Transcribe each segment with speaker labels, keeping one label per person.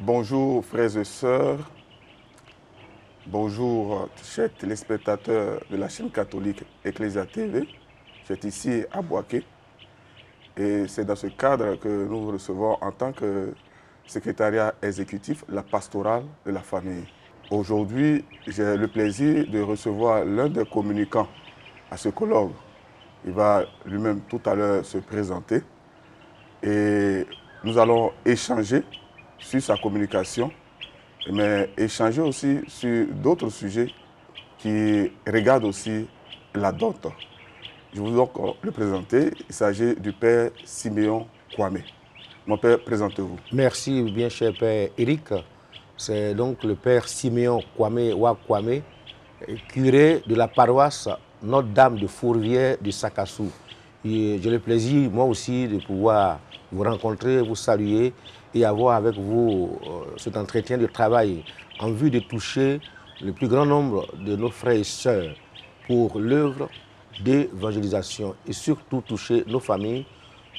Speaker 1: Bonjour frères et sœurs, bonjour chers téléspectateurs de la chaîne catholique Ecclesia TV. Je suis ici à Boaké et c'est dans ce cadre que nous recevons en tant que secrétariat exécutif la pastorale de la famille. Aujourd'hui, j'ai le plaisir de recevoir l'un des communicants à ce colloque. Il va lui-même tout à l'heure se présenter et nous allons échanger sur sa communication, mais échanger aussi sur d'autres sujets qui regardent aussi la dot. Je vous donc le présenter. Il s'agit du père Siméon Kwame. Mon père, présentez-vous.
Speaker 2: Merci bien cher père Eric. C'est donc le père Siméon Kwame Wakwame, curé de la paroisse Notre-Dame de Fourvière de Sakassou. J'ai le plaisir, moi aussi, de pouvoir vous rencontrer, vous saluer et avoir avec vous cet entretien de travail en vue de toucher le plus grand nombre de nos frères et sœurs pour l'œuvre d'évangélisation et surtout toucher nos familles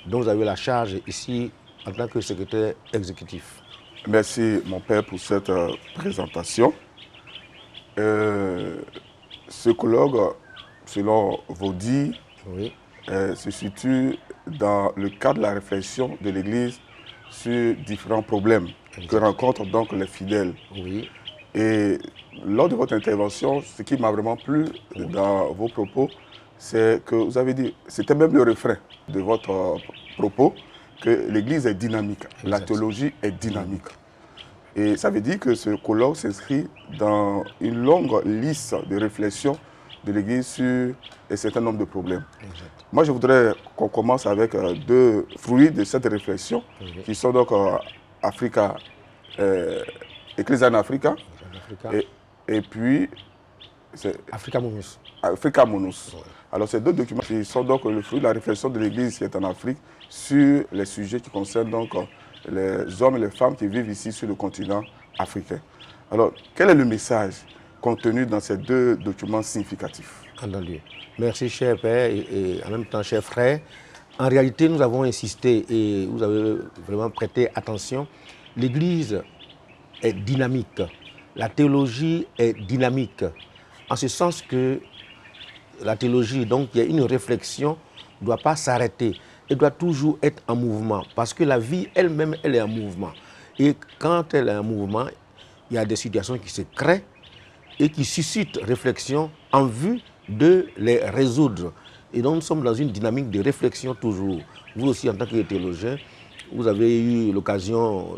Speaker 2: dont vous avez la charge ici en tant que secrétaire exécutif.
Speaker 1: Merci mon père pour cette présentation. Ce colloque, selon vos dires,
Speaker 2: Oui.
Speaker 1: Se situe dans le cadre de la réflexion de l'Église sur différents problèmes que rencontrent donc les fidèles.
Speaker 2: Oui.
Speaker 1: Et lors de votre intervention, ce qui m'a vraiment plu dans vos propos, c'est que vous avez dit, c'était même le refrain de votre propos, que l'Église est dynamique, la théologie est dynamique. Et ça veut dire que ce colloque s'inscrit dans une longue liste de réflexions de l'Église sur un certain nombre de problèmes.
Speaker 2: Exact.
Speaker 1: Moi, je voudrais qu'on commence avec deux fruits de cette réflexion, qui sont donc Africa, Ecclesia in Africa, et puis
Speaker 2: Africa Munus.
Speaker 1: Africa Munus. Alors, ces deux documents qui sont donc le fruit de la réflexion de l'Église qui est en Afrique sur les sujets qui concernent donc les hommes et les femmes qui vivent ici sur le continent africain. Alors, quel est le message contenu dans ces deux documents significatifs?
Speaker 2: Entendu. Merci cher père et en même temps cher frère. En réalité, nous avons insisté et vous avez vraiment prêté attention. L'Église est dynamique. La théologie est dynamique. En ce sens que la théologie, donc il y a une réflexion, ne doit pas s'arrêter. Elle doit toujours être en mouvement. Parce que la vie elle-même, elle est en mouvement. Et quand elle est en mouvement, il y a des situations qui se créent et qui suscitent réflexion en vue de les résoudre. Et donc nous sommes dans une dynamique de réflexion toujours. Vous aussi, en tant que théologien, vous avez eu l'occasion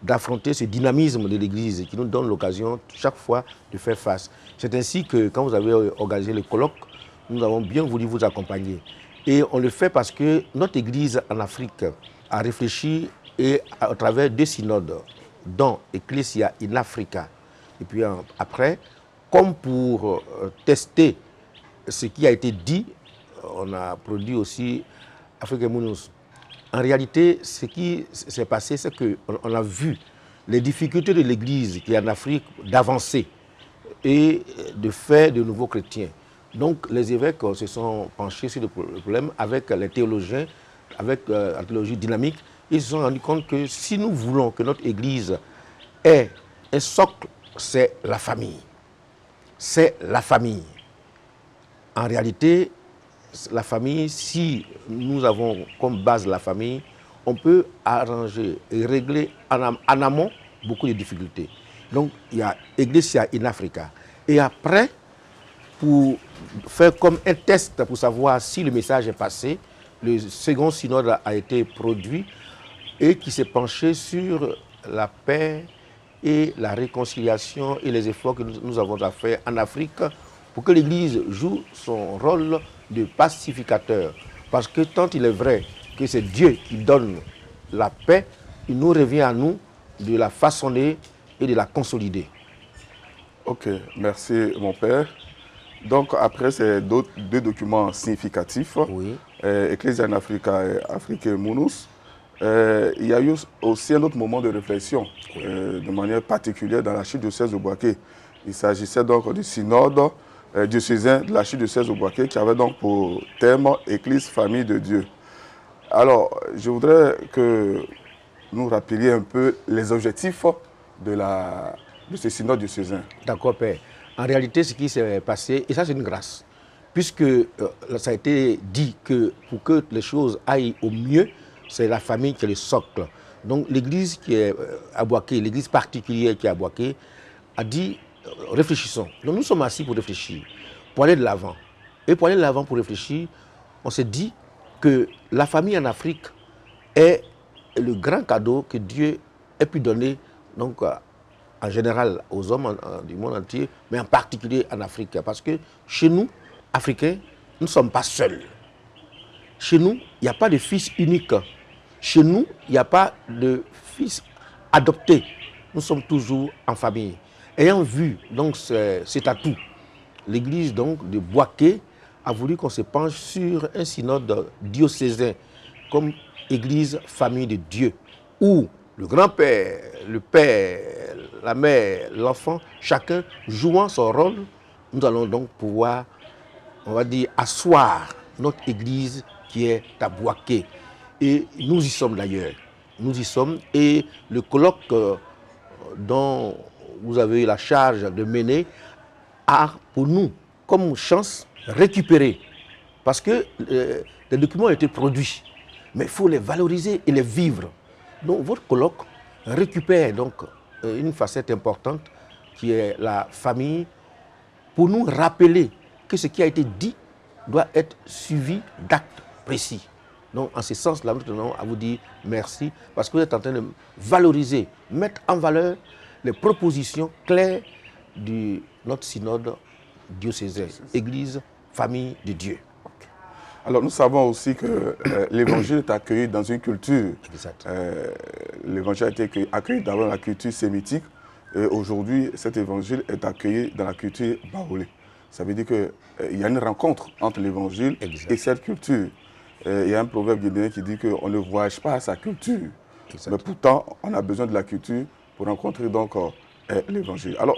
Speaker 2: d'affronter ce dynamisme de l'Église qui nous donne l'occasion chaque fois de faire face. C'est ainsi que quand vous avez organisé le colloque, nous avons bien voulu vous accompagner. Et on le fait parce que notre Église en Afrique a réfléchi et à travers deux synodes, dont Ecclesia in Africa. Et puis après, comme pour tester ce qui a été dit, on a produit aussi Africa Munus. En réalité, ce qui s'est passé, c'est qu'on a vu les difficultés de l'Église qui est en Afrique d'avancer et de faire de nouveaux chrétiens. Donc les évêques se sont penchés sur le problème avec les théologiens, avec la théologie dynamique. Ils se sont rendus compte que si nous voulons que notre Église ait un socle, c'est la famille. C'est la famille. En réalité, la famille, si nous avons comme base la famille, on peut arranger et régler en amont beaucoup de difficultés. Donc, il y a Ecclesia in Africa. Et après, pour faire comme un test pour savoir si le message est passé, le second synode a été produit et qui s'est penché sur la paix et la réconciliation et les efforts que nous avons à faire en Afrique pour que l'Église joue son rôle de pacificateur. Parce que tant il est vrai que c'est Dieu qui donne la paix, il nous revient à nous de la façonner et de la consolider.
Speaker 1: Ok, merci mon père. Donc après ces deux documents significatifs, Ecclesia in Africa et Africa Munus, il y a eu aussi un autre moment de réflexion, de manière particulière dans l'archidiocèse de Boaké. Il s'agissait donc du synode diocésain de l'archidiocèse de Boaké qui avait donc pour thème Église, famille de Dieu. Alors, je voudrais que nous rappeliez un peu les objectifs de ce synode diocésain.
Speaker 2: D'accord, Père. En réalité, ce qui s'est passé, et ça c'est une grâce, puisque ça a été dit que pour que les choses aillent au mieux, c'est la famille qui est le socle. Donc l'église qui est à Boaké, l'église particulière qui est à Boaké, a dit réfléchissons. Donc nous sommes assis pour réfléchir, pour aller de l'avant. Et pour aller de l'avant, pour réfléchir, on s'est dit que la famille en Afrique est le grand cadeau que Dieu ait pu donner donc, en général aux hommes du monde entier, mais en particulier en Afrique. Parce que chez nous, Africains, nous ne sommes pas seuls. Chez nous, il n'y a pas de fils unique. Chez nous, il n'y a pas de fils adopté. Nous sommes toujours en famille. Ayant vu donc cet atout, l'église donc de Boaké a voulu qu'on se penche sur un synode diocésain comme église famille de Dieu, où le grand-père, le père, la mère, l'enfant, chacun jouant son rôle, nous allons donc pouvoir, on va dire, asseoir notre église qui est à Boaké. Et nous y sommes d'ailleurs. Nous y sommes. Et le colloque dont vous avez eu la charge de mener a pour nous, comme chance, récupéré. Parce que les documents ont été produits. Mais il faut les valoriser et les vivre. Donc votre colloque récupère donc une facette importante qui est la famille pour nous rappeler que ce qui a été dit doit être suivi d'actes précis. Donc en ce sens-là, nous tenons à vous dire merci parce que vous êtes en train de valoriser, mettre en valeur les propositions claires de notre synode diocésain, Église, famille de Dieu.
Speaker 1: Alors nous savons aussi que l'évangile est accueilli dans une culture.
Speaker 2: Exact.
Speaker 1: L'évangile a été accueilli dans la culture sémitique. Et aujourd'hui, cet évangile est accueilli dans la culture baoulé. Ça veut dire qu'il y a une rencontre entre l'évangile et cette culture. Il y a un proverbe guinéen qui dit qu'on ne voyage pas à sa culture. Exact. Mais pourtant, on a besoin de la culture pour rencontrer donc l'évangile. Alors,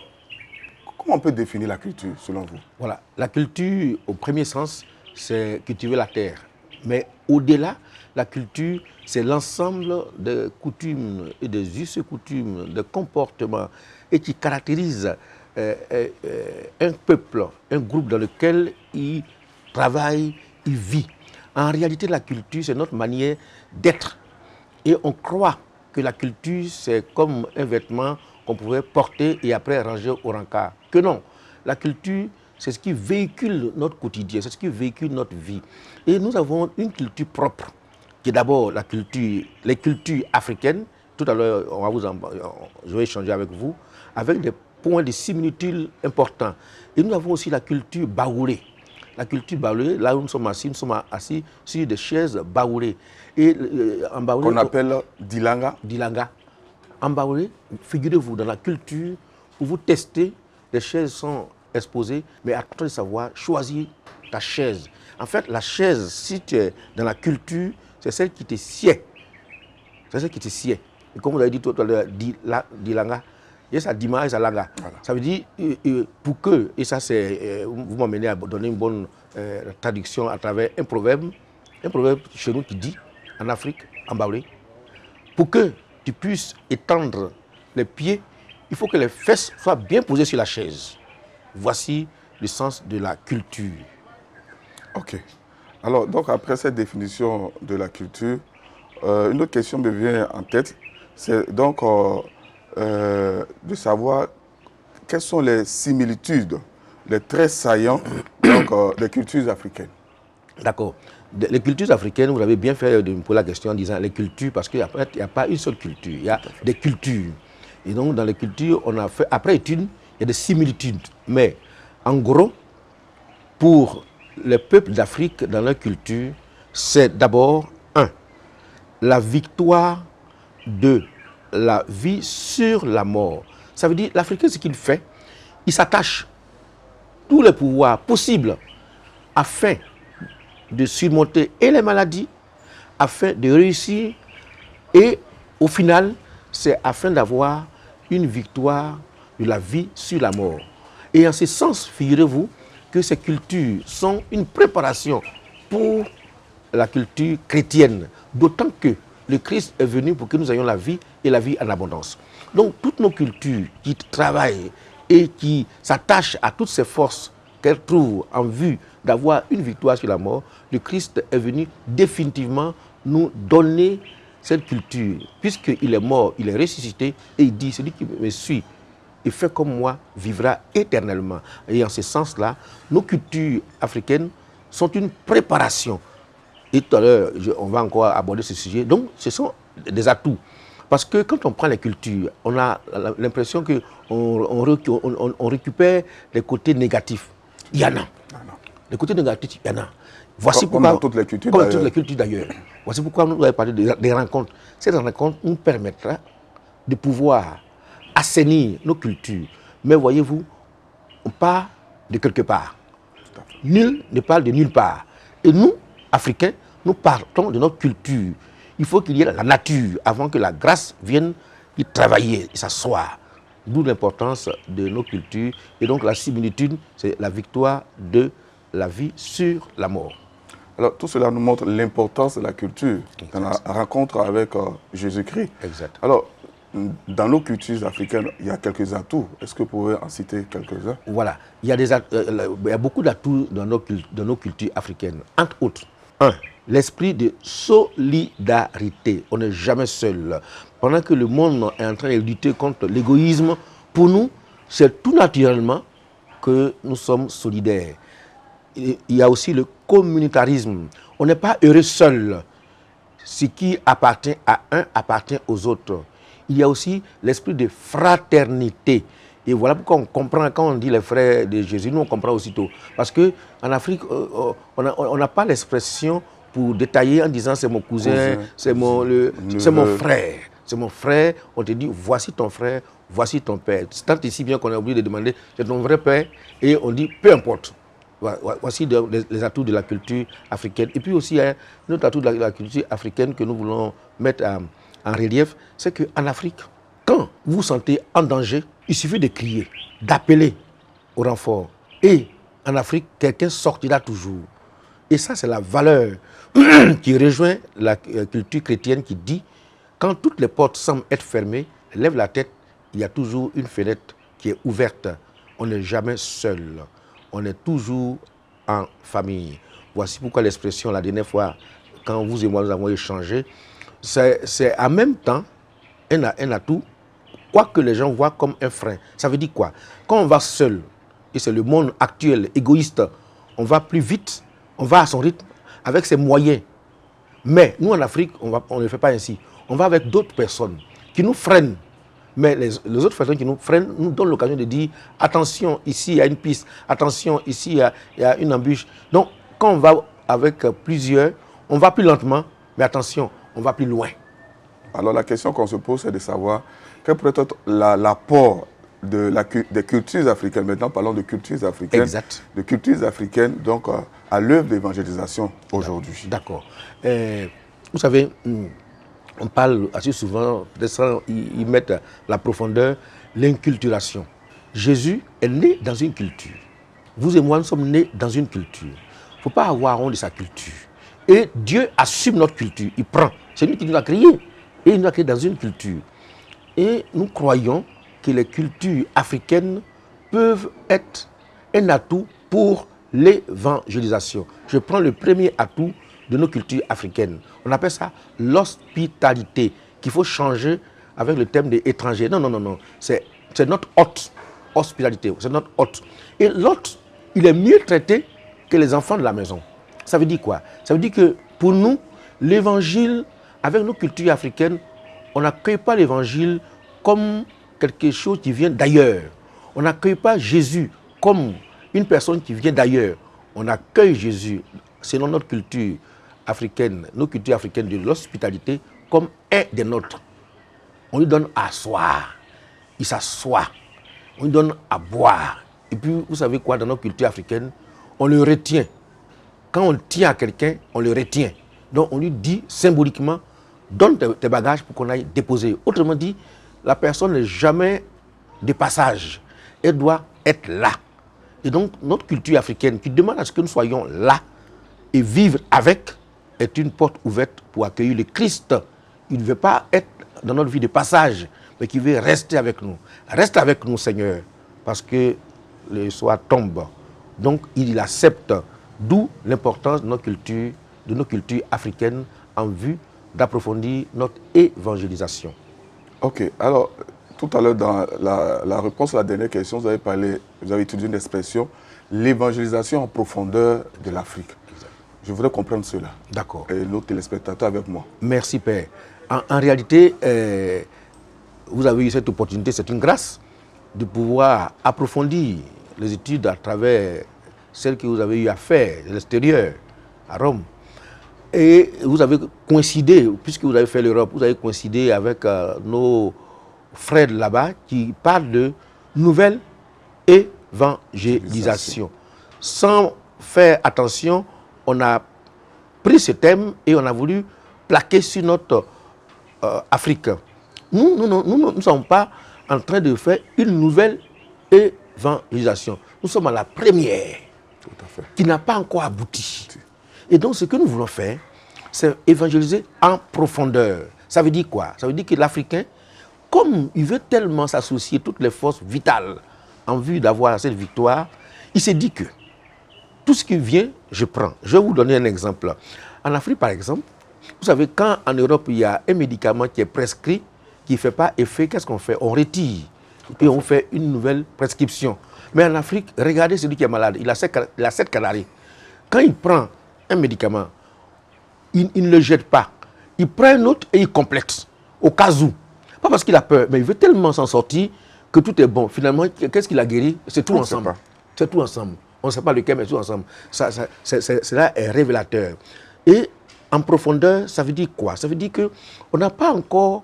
Speaker 1: comment on peut définir la culture selon vous?
Speaker 2: Voilà, la culture, au premier sens, c'est cultiver la terre. Mais au-delà, la culture, c'est l'ensemble des coutumes et des us et coutumes, des comportements, et qui caractérise un peuple, un groupe dans lequel il travaille, il vit. En réalité, la culture, c'est notre manière d'être. Et on croit que la culture, c'est comme un vêtement qu'on pouvait porter et après ranger au rencard. Que non, la culture, c'est ce qui véhicule notre quotidien, c'est ce qui véhicule notre vie. Et nous avons une culture propre, qui est d'abord les cultures africaines. Tout à l'heure, je vais échanger avec vous, avec des points de similitude importants. Et nous avons aussi la culture baoulé. La culture baoulé, là où nous sommes assis sur des chaises baoulées. Et en baoulé,
Speaker 1: qu'on appelle dilanga.
Speaker 2: Dilanga. En baoulé, figurez-vous, dans la culture où vous testez, les chaises sont exposées, mais à toi de savoir choisir ta chaise. En fait, la chaise, si tu es dans la culture, c'est celle qui te sied. C'est celle qui te sied. Et comme vous avez dit tout à l'heure, dilanga, et ça dima et ça langa. Voilà. Ça veut dire, pour que, et ça c'est, vous m'amenez à donner une bonne traduction à travers un proverbe chez nous qui dit, en Afrique, en baoulé, pour que tu puisses étendre les pieds, il faut que les fesses soient bien posées sur la chaise. Voici le sens de la culture.
Speaker 1: Ok. Alors, donc après cette définition de la culture, une autre question me vient en tête, c'est donc de savoir quelles sont les similitudes, les traits saillants donc, des cultures africaines.
Speaker 2: D'accord. Les cultures africaines, vous avez bien fait de me poser la question en disant les cultures, parce qu'il n'y a pas une seule culture, il y a des cultures. Et donc, dans les cultures, on a fait, après étude, il y a des similitudes. Mais, en gros, pour les peuples d'Afrique, dans leur culture, c'est d'abord, la victoire de la vie sur la mort. Ça veut dire, l'Africain, ce qu'il fait, il s'attache tous les pouvoirs possibles afin de surmonter et les maladies, afin de réussir, et au final, c'est afin d'avoir une victoire de la vie sur la mort. Et en ce sens, figurez-vous que ces cultures sont une préparation pour la culture chrétienne. D'autant que le Christ est venu pour que nous ayons la vie et la vie en abondance. Donc toutes nos cultures qui travaillent et qui s'attachent à toutes ces forces qu'elles trouvent en vue d'avoir une victoire sur la mort, le Christ est venu définitivement nous donner cette culture. Puisqu'il est mort, il est ressuscité et il dit, celui qui me suit et fait comme moi vivra éternellement. Et en ce sens-là, nos cultures africaines sont une préparation. Et tout à l'heure, on va encore aborder ce sujet. Donc, ce sont des atouts. Parce que quand on prend les cultures, on a l'impression qu'on récupère les côtés négatifs. Il y en a. Les côtés négatifs, il y en a. Voici
Speaker 1: comme dans toutes les cultures
Speaker 2: d'ailleurs. Comme dans toutes les cultures d'ailleurs. Voici pourquoi nous allons parler des rencontres. Cette rencontre nous permettra de pouvoir assainir nos cultures. Mais voyez-vous, on part de quelque part. Nul ne parle de nulle part. Et nous, Africains, nous partons de notre culture. Il faut qu'il y ait la nature avant que la grâce vienne y travailler, y s'asseoir. D'où l'importance de nos cultures. Et donc la similitude, c'est la victoire de la vie sur la mort.
Speaker 1: Alors tout cela nous montre l'importance de la culture dans la rencontre avec Jésus-Christ.
Speaker 2: Exact.
Speaker 1: Alors, dans nos cultures africaines, il y a quelques atouts. Est-ce que vous pouvez en citer quelques-uns?
Speaker 2: Voilà. Il y a beaucoup d'atouts dans nos cultures africaines. Entre autres, un, l'esprit de solidarité. On n'est jamais seul. Pendant que le monde est en train de lutter contre l'égoïsme, pour nous, c'est tout naturellement que nous sommes solidaires. Il y a aussi le communautarisme. On n'est pas heureux seul. Ce qui appartient à un appartient aux autres. Il y a aussi l'esprit de fraternité. Et voilà pourquoi on comprend, quand on dit les frères de Jésus, nous on comprend aussitôt. Parce qu'en Afrique, on n'a pas l'expression pour détailler en disant c'est mon cousin, c'est mon frère. C'est mon frère, on te dit voici ton frère, voici ton père. C'est tant ici bien qu'on a oublié de demander c'est ton vrai père et on dit peu importe. Voici les atouts de la culture africaine. Et puis aussi, il y a un autre atout de la culture africaine que nous voulons mettre en relief, c'est qu'en Afrique, quand vous vous sentez en danger, il suffit de crier, d'appeler au renfort. Et en Afrique, quelqu'un sortira toujours. Et ça, c'est la valeur qui rejoint la culture chrétienne qui dit, quand toutes les portes semblent être fermées, lève la tête, il y a toujours une fenêtre qui est ouverte. On n'est jamais seul. On est toujours en famille. Voici pourquoi l'expression, la dernière fois, quand vous et moi nous avons échangé, c'est en même temps un atout, quoi que les gens voient comme un frein. Ça veut dire quoi? Quand on va seul, et c'est le monde actuel, égoïste, on va plus vite, on va à son rythme, avec ses moyens. Mais nous en Afrique, on ne fait pas ainsi. On va avec d'autres personnes qui nous freinent. Mais les autres personnes qui nous freinent nous donnent l'occasion de dire attention, ici il y a une piste, attention, ici il y a une embûche. Donc quand on va avec plusieurs, on va plus lentement, mais attention, on va plus loin.
Speaker 1: Alors la question qu'on se pose, c'est de savoir quel pourrait être l'apport des cultures africaines. Maintenant, parlons de cultures africaines.
Speaker 2: Exact.
Speaker 1: De cultures africaines, donc à l'œuvre d'évangélisation aujourd'hui.
Speaker 2: D'accord. Vous savez, on parle assez souvent, peut-être sans y mettre la profondeur, l'inculturation. Jésus est né dans une culture. Vous et moi, nous sommes nés dans une culture. Il ne faut pas avoir honte de sa culture. Et Dieu assume notre culture. Il prend. C'est lui qui nous a créés. Et il nous a créés dans une culture. Et nous croyons que les cultures africaines peuvent être un atout pour l'évangélisation. Je prends le premier atout de nos cultures africaines. On appelle ça l'hospitalité, qu'il faut changer avec le terme des étrangers. Non, non, non, non. C'est notre hôte. Hospitalité, c'est notre hôte. Et l'hôte, il est mieux traité que les enfants de la maison. Ça veut dire quoi? Ça veut dire que pour nous, l'évangile, avec nos cultures africaines, on n'accueille pas l'évangile comme quelque chose qui vient d'ailleurs. On n'accueille pas Jésus comme une personne qui vient d'ailleurs. On accueille Jésus, selon notre culture africaine, nos cultures africaines de l'hospitalité, comme un des nôtres. On lui donne à asseoir. Il s'assoit. On lui donne à boire. Et puis, vous savez quoi, dans nos cultures africaines, on le retient. Quand on tient à quelqu'un, on le retient. Donc, on lui dit symboliquement, donne tes bagages pour qu'on aille déposer. Autrement dit, la personne n'est jamais de passage. Elle doit être là. Et donc, notre culture africaine qui demande à ce que nous soyons là et vivre avec est une porte ouverte pour accueillir le Christ il ne veut pas être dans notre vie de passage, mais qui veut rester avec nous. Reste avec nous, Seigneur, parce que le soir tombe. Donc, il accepte, d'où l'importance de nos cultures africaines en vue d'approfondir notre évangélisation.
Speaker 1: Ok, alors, tout à l'heure, dans la réponse à la dernière question, vous avez utilisé une expression, l'évangélisation en profondeur de l'Afrique. Je voudrais comprendre cela.
Speaker 2: D'accord.
Speaker 1: Et nos téléspectateurs avec moi.
Speaker 2: Merci, Père. En réalité, vous avez eu cette opportunité, c'est une grâce, de pouvoir approfondir les études à travers celles que vous avez eu à faire de l'extérieur, à Rome. Et vous avez coïncidé, puisque vous avez fait l'Europe, vous avez coïncidé avec nos frères là-bas qui parlent de nouvelle évangélisation. Sans faire attention, on a pris ce thème et on a voulu plaquer sur notre Afrique. Nous ne sommes pas en train de faire une nouvelle évangélisation. Nous sommes à la première,
Speaker 1: tout à fait,
Speaker 2: qui n'a pas encore abouti. Et donc, ce que nous voulons faire, c'est évangéliser en profondeur. Ça veut dire quoi? Ça veut dire que l'Africain, comme il veut tellement s'associer toutes les forces vitales en vue d'avoir cette victoire, il s'est dit que tout ce qui vient, je prends. Je vais vous donner un exemple. En Afrique, par exemple, vous savez, quand en Europe, il y a un médicament qui est prescrit, qui ne fait pas effet, qu'est-ce qu'on fait? On retire et on fait une nouvelle prescription. Mais en Afrique, regardez celui qui est malade, il a 7 canaries. Quand il prend un médicament, il ne le jette pas. Il prend un autre et il complète, au cas où. Pas parce qu'il a peur, mais il veut tellement s'en sortir que tout est bon. Finalement, qu'est-ce qu'il a guéri? C'est tout ensemble. C'est tout ensemble. On ne sait pas lequel, mais tout ensemble. Cela est révélateur. Et en profondeur, ça veut dire quoi? Ça veut dire qu'on n'a pas encore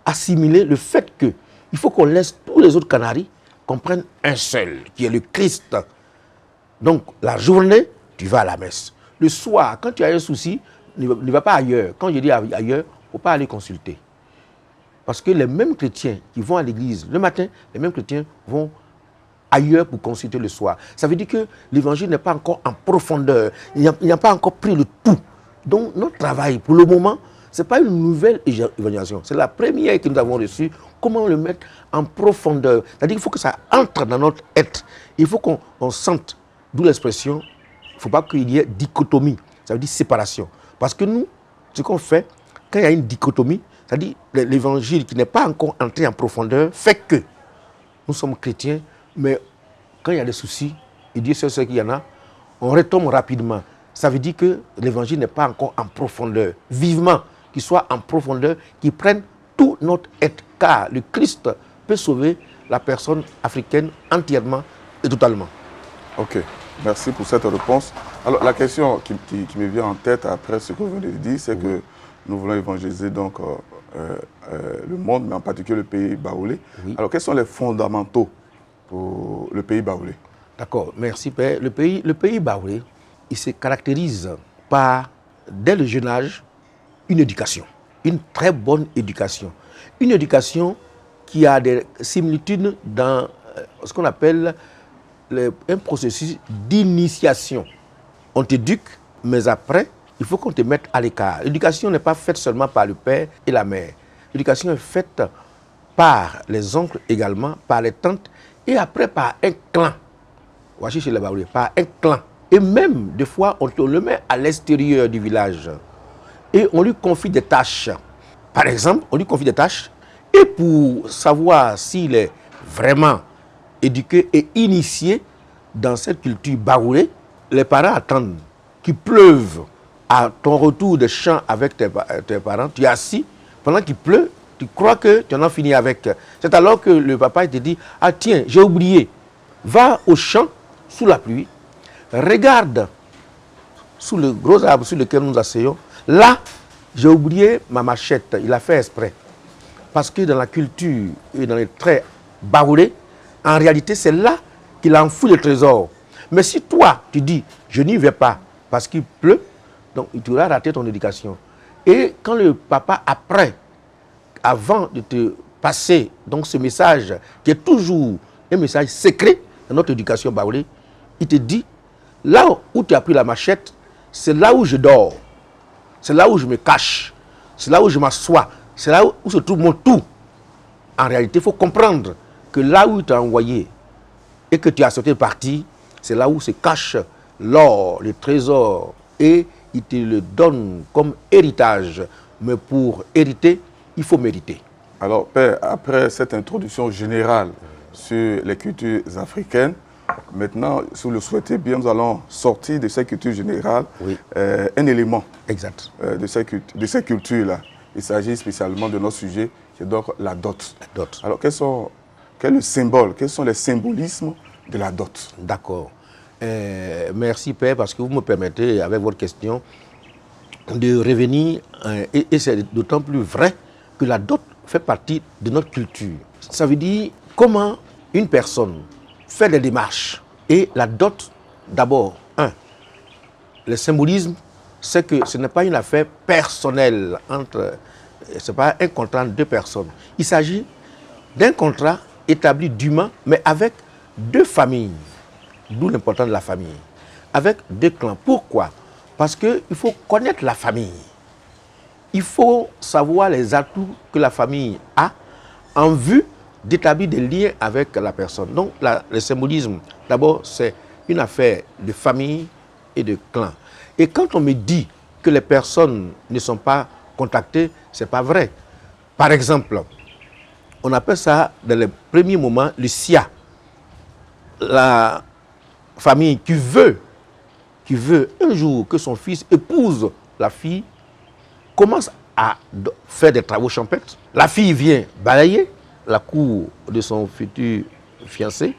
Speaker 2: assimilé le fait qu'il faut qu'on laisse tous les autres canaries, qu'on prenne un seul, qui est le Christ. Donc, la journée, tu vas à la messe. Le soir, quand tu as un souci, ne va pas ailleurs. Quand je dis ailleurs, il ne faut pas aller consulter. Parce que les mêmes chrétiens qui vont à l'église le matin, les mêmes chrétiens vont ailleurs pour consulter le soir. Ça veut dire que l'évangile n'est pas encore en profondeur. Il n'a pas encore pris le tout. Donc, notre travail, pour le moment, ce n'est pas une nouvelle évangélisation. C'est la première que nous avons reçue. Comment le mettre en profondeur? C'est-à-dire qu'il faut que ça entre dans notre être. Il faut qu'on sente, d'où l'expression, il ne faut pas qu'il y ait dichotomie. Ça veut dire séparation. Parce que nous, ce qu'on fait, quand il y a une dichotomie, c'est-à-dire l'évangile qui n'est pas encore entré en profondeur, fait que nous sommes chrétiens, mais quand il y a des soucis, et Dieu sait ce qu'il y en a, on retombe rapidement. Ça veut dire que l'évangile n'est pas encore en profondeur. Vivement qu'il soit en profondeur, qu'il prenne tout notre être. Car le Christ peut sauver la personne africaine entièrement et totalement.
Speaker 1: Ok, merci pour cette réponse. Alors la question qui me vient en tête après ce que vous venez de dire, c'est que nous voulons évangéliser donc le monde, mais en particulier le pays baoulé. Oui. Alors quels sont les fondamentaux pour le pays baoulé?
Speaker 2: D'accord, merci Père. Le pays baoulé, il se caractérise par, dès le jeune âge, une éducation. Une très bonne éducation. Une éducation qui a des similitudes dans ce qu'on appelle un processus d'initiation. On t'éduque, mais après, il faut qu'on te mette à l'écart. L'éducation n'est pas faite seulement par le père et la mère. L'éducation est faite par les oncles également, par les tantes, et après par un clan. Voici chez les Baoulés, par un clan. Et même, des fois, on le met à l'extérieur du village. Et on lui confie des tâches. Par exemple, on lui confie des tâches. Et pour savoir s'il est vraiment éduqué et initié dans cette culture baoulée, les parents attendent qu'il pleuve. À ton retour de champ avec tes parents, tu es assis. Pendant qu'il pleut, tu crois que tu en as fini avec. C'est alors que le papa te dit, ah tiens, j'ai oublié. Va au champ, sous la pluie, regarde sous le gros arbre sur lequel nous asseyons. Là, j'ai oublié ma machette. Il a fait exprès. Parce que dans la culture et dans les traits baoulés, en réalité, c'est là qu'il a enfoui le trésor. Mais si toi, tu dis, je n'y vais pas parce qu'il pleut, donc tu auras raté ton éducation. Et quand le papa, après, avant de te passer donc ce message, qui est toujours un message secret dans notre éducation baoulée, il te dit, là où tu as pris la machette, c'est là où je dors. C'est là où je me cache. c'est là où je m'assois, c'est là où se trouve mon tout. En réalité, il faut comprendre que là où tu as envoyé et que tu as sauté parti, c'est là où se cache l'or, le trésor, et il te le donne comme héritage. Mais pour hériter, il faut mériter.
Speaker 1: Alors, Père, après cette introduction générale sur les cultures africaines, maintenant, si vous le souhaitez bien, nous allons sortir de cette culture générale un élément
Speaker 2: Exact.
Speaker 1: de ces cultures-là. Il s'agit spécialement de notre sujet, qui est donc la dot.
Speaker 2: La dot.
Speaker 1: Alors, quel est le symbole, quels sont les symbolismes de la dot?
Speaker 2: D'accord. Merci, Père, parce que vous me permettez, avec votre question, de revenir, et c'est d'autant plus vrai que la dot fait partie de notre culture. Ça veut dire comment une personne fait des démarches. Et la dot, d'abord, le symbolisme, c'est que ce n'est pas une affaire personnelle ce n'est pas un contrat entre deux personnes. Il s'agit d'un contrat établi dûment, mais avec deux familles. D'où l'importance de la famille. Avec deux clans. Pourquoi? Parce qu'il faut connaître la famille. Il faut savoir les atouts que la famille a en vue d'établir des liens avec la personne. Donc, le symbolisme, d'abord, c'est une affaire de famille et de clan. Et quand on me dit que les personnes ne sont pas contactées, ce n'est pas vrai. Par exemple, on appelle ça, dans les premiers moments, le SIA. La famille qui veut un jour que son fils épouse la fille, commence à faire des travaux champêtres. La fille vient balayer la cour de son futur fiancé.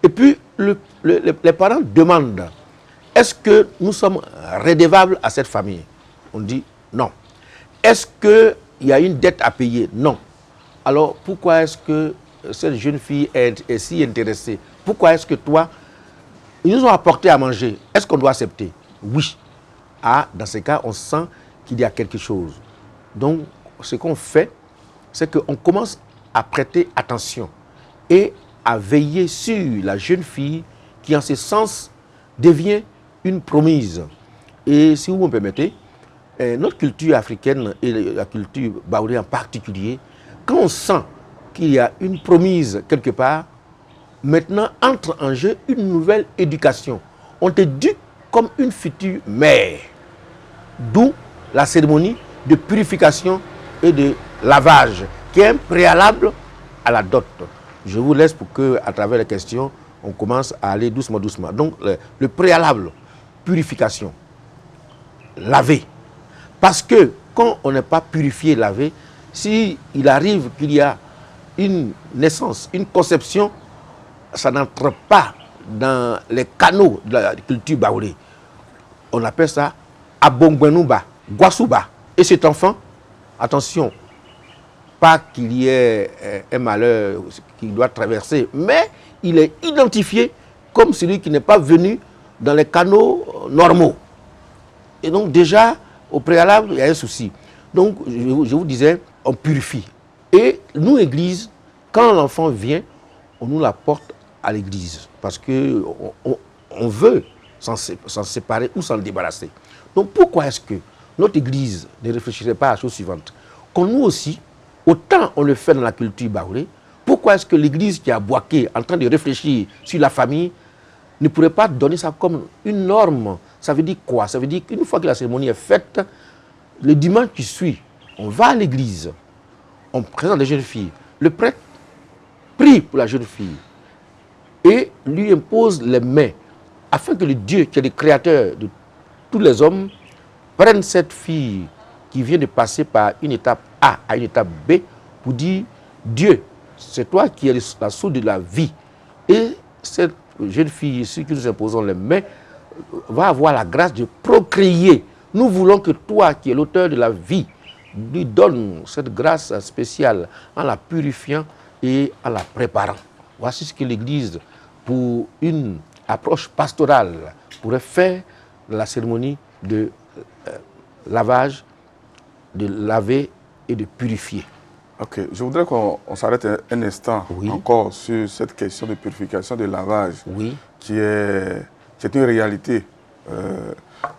Speaker 2: Et puis, les parents demandent, est-ce que nous sommes redevables à cette famille? On dit non. Est-ce qu'il y a une dette à payer? Non. Alors, pourquoi est-ce que cette jeune fille est si intéressée? Pourquoi est-ce que toi, ils nous ont apporté à manger? Est-ce qu'on doit accepter? Oui. Ah, dans ce cas, on sent qu'il y a quelque chose. Donc, ce qu'on fait, c'est qu'on commence à prêter attention et à veiller sur la jeune fille qui, en ce sens, devient une promise. Et si vous me permettez, notre culture africaine et la culture baoulée en particulier, quand on sent qu'il y a une promise quelque part, maintenant entre en jeu une nouvelle éducation. On t'éduque comme une future mère. D'où la cérémonie de purification et de lavage, qui est un préalable à la dot. Je vous laisse pour que, à travers les questions, on commence à aller doucement, doucement. Donc, le préalable, purification, laver. Parce que quand on n'est pas purifié, lavé, s'il arrive qu'il y a une naissance, une conception, ça n'entre pas dans les canaux de la culture baoulée. On appelle ça Abongbenouba, Guasuba. Et cet enfant, attention, pas qu'il y ait un malheur qu'il doit traverser, mais il est identifié comme celui qui n'est pas venu dans les canaux normaux. Et donc déjà, au préalable, il y a un souci. Donc, je vous disais, on purifie. Et nous, Église, quand l'enfant vient, on nous l'apporte à l'église parce qu'on veut s'en séparer ou s'en débarrasser. Donc pourquoi est-ce que notre église ne réfléchirait pas à la chose suivante? Qu'on nous aussi, autant on le fait dans la culture baoulée, pourquoi est-ce que l'église qui a Boaké, en train de réfléchir sur la famille, ne pourrait pas donner ça comme une norme? Ça veut dire quoi? Ça veut dire qu'une fois que la cérémonie est faite, le dimanche qui suit, on va à l'église, on présente les jeunes filles, le prêtre prie pour la jeune fille et lui impose les mains afin que le Dieu, qui est le créateur de tous les hommes, prenne cette fille qui vient de passer par une étape A à une étape B pour dire, Dieu, c'est toi qui es la source de la vie. Et cette jeune fille, ceux qui nous imposons les mains, va avoir la grâce de procréer. Nous voulons que toi, qui es l'auteur de la vie, lui donnes cette grâce spéciale en la purifiant et en la préparant. Voici ce que l'Église, pour une approche pastorale, pourrait faire de la cérémonie de lavage, de laver et de purifier.
Speaker 1: Ok, je voudrais qu'on s'arrête un instant encore sur cette question de purification, de lavage, qui est une réalité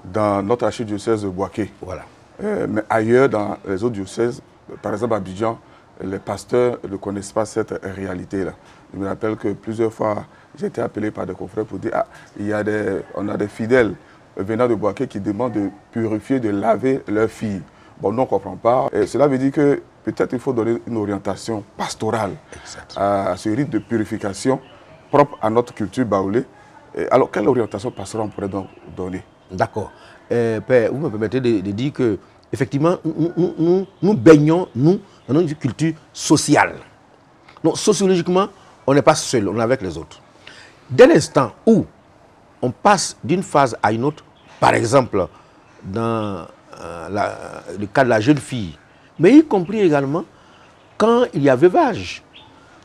Speaker 1: dans notre archidiocèse de Boaké.
Speaker 2: Voilà.
Speaker 1: Mais ailleurs, dans les autres diocèses, par exemple à Abidjan, les pasteurs ne connaissent pas cette réalité-là. Je me rappelle que plusieurs fois, j'ai été appelé par des confrères pour dire on a des fidèles venant de Boaké qui demandent de purifier, de laver leurs filles. Bon, nous, on ne comprend pas. Et cela veut dire que peut-être il faut donner une orientation pastorale à ce rite de purification propre à notre culture baoulée. Alors, quelle orientation pastorale on pourrait donc donner?
Speaker 2: D'accord. Père, vous me permettez de dire que, effectivement, nous baignons, nous, dans une culture sociale. Donc, sociologiquement, on n'est pas seul, on est avec les autres. Dès l'instant où on passe d'une phase à une autre, par exemple, dans le cas de la jeune fille, mais y compris également quand il y a veuvage.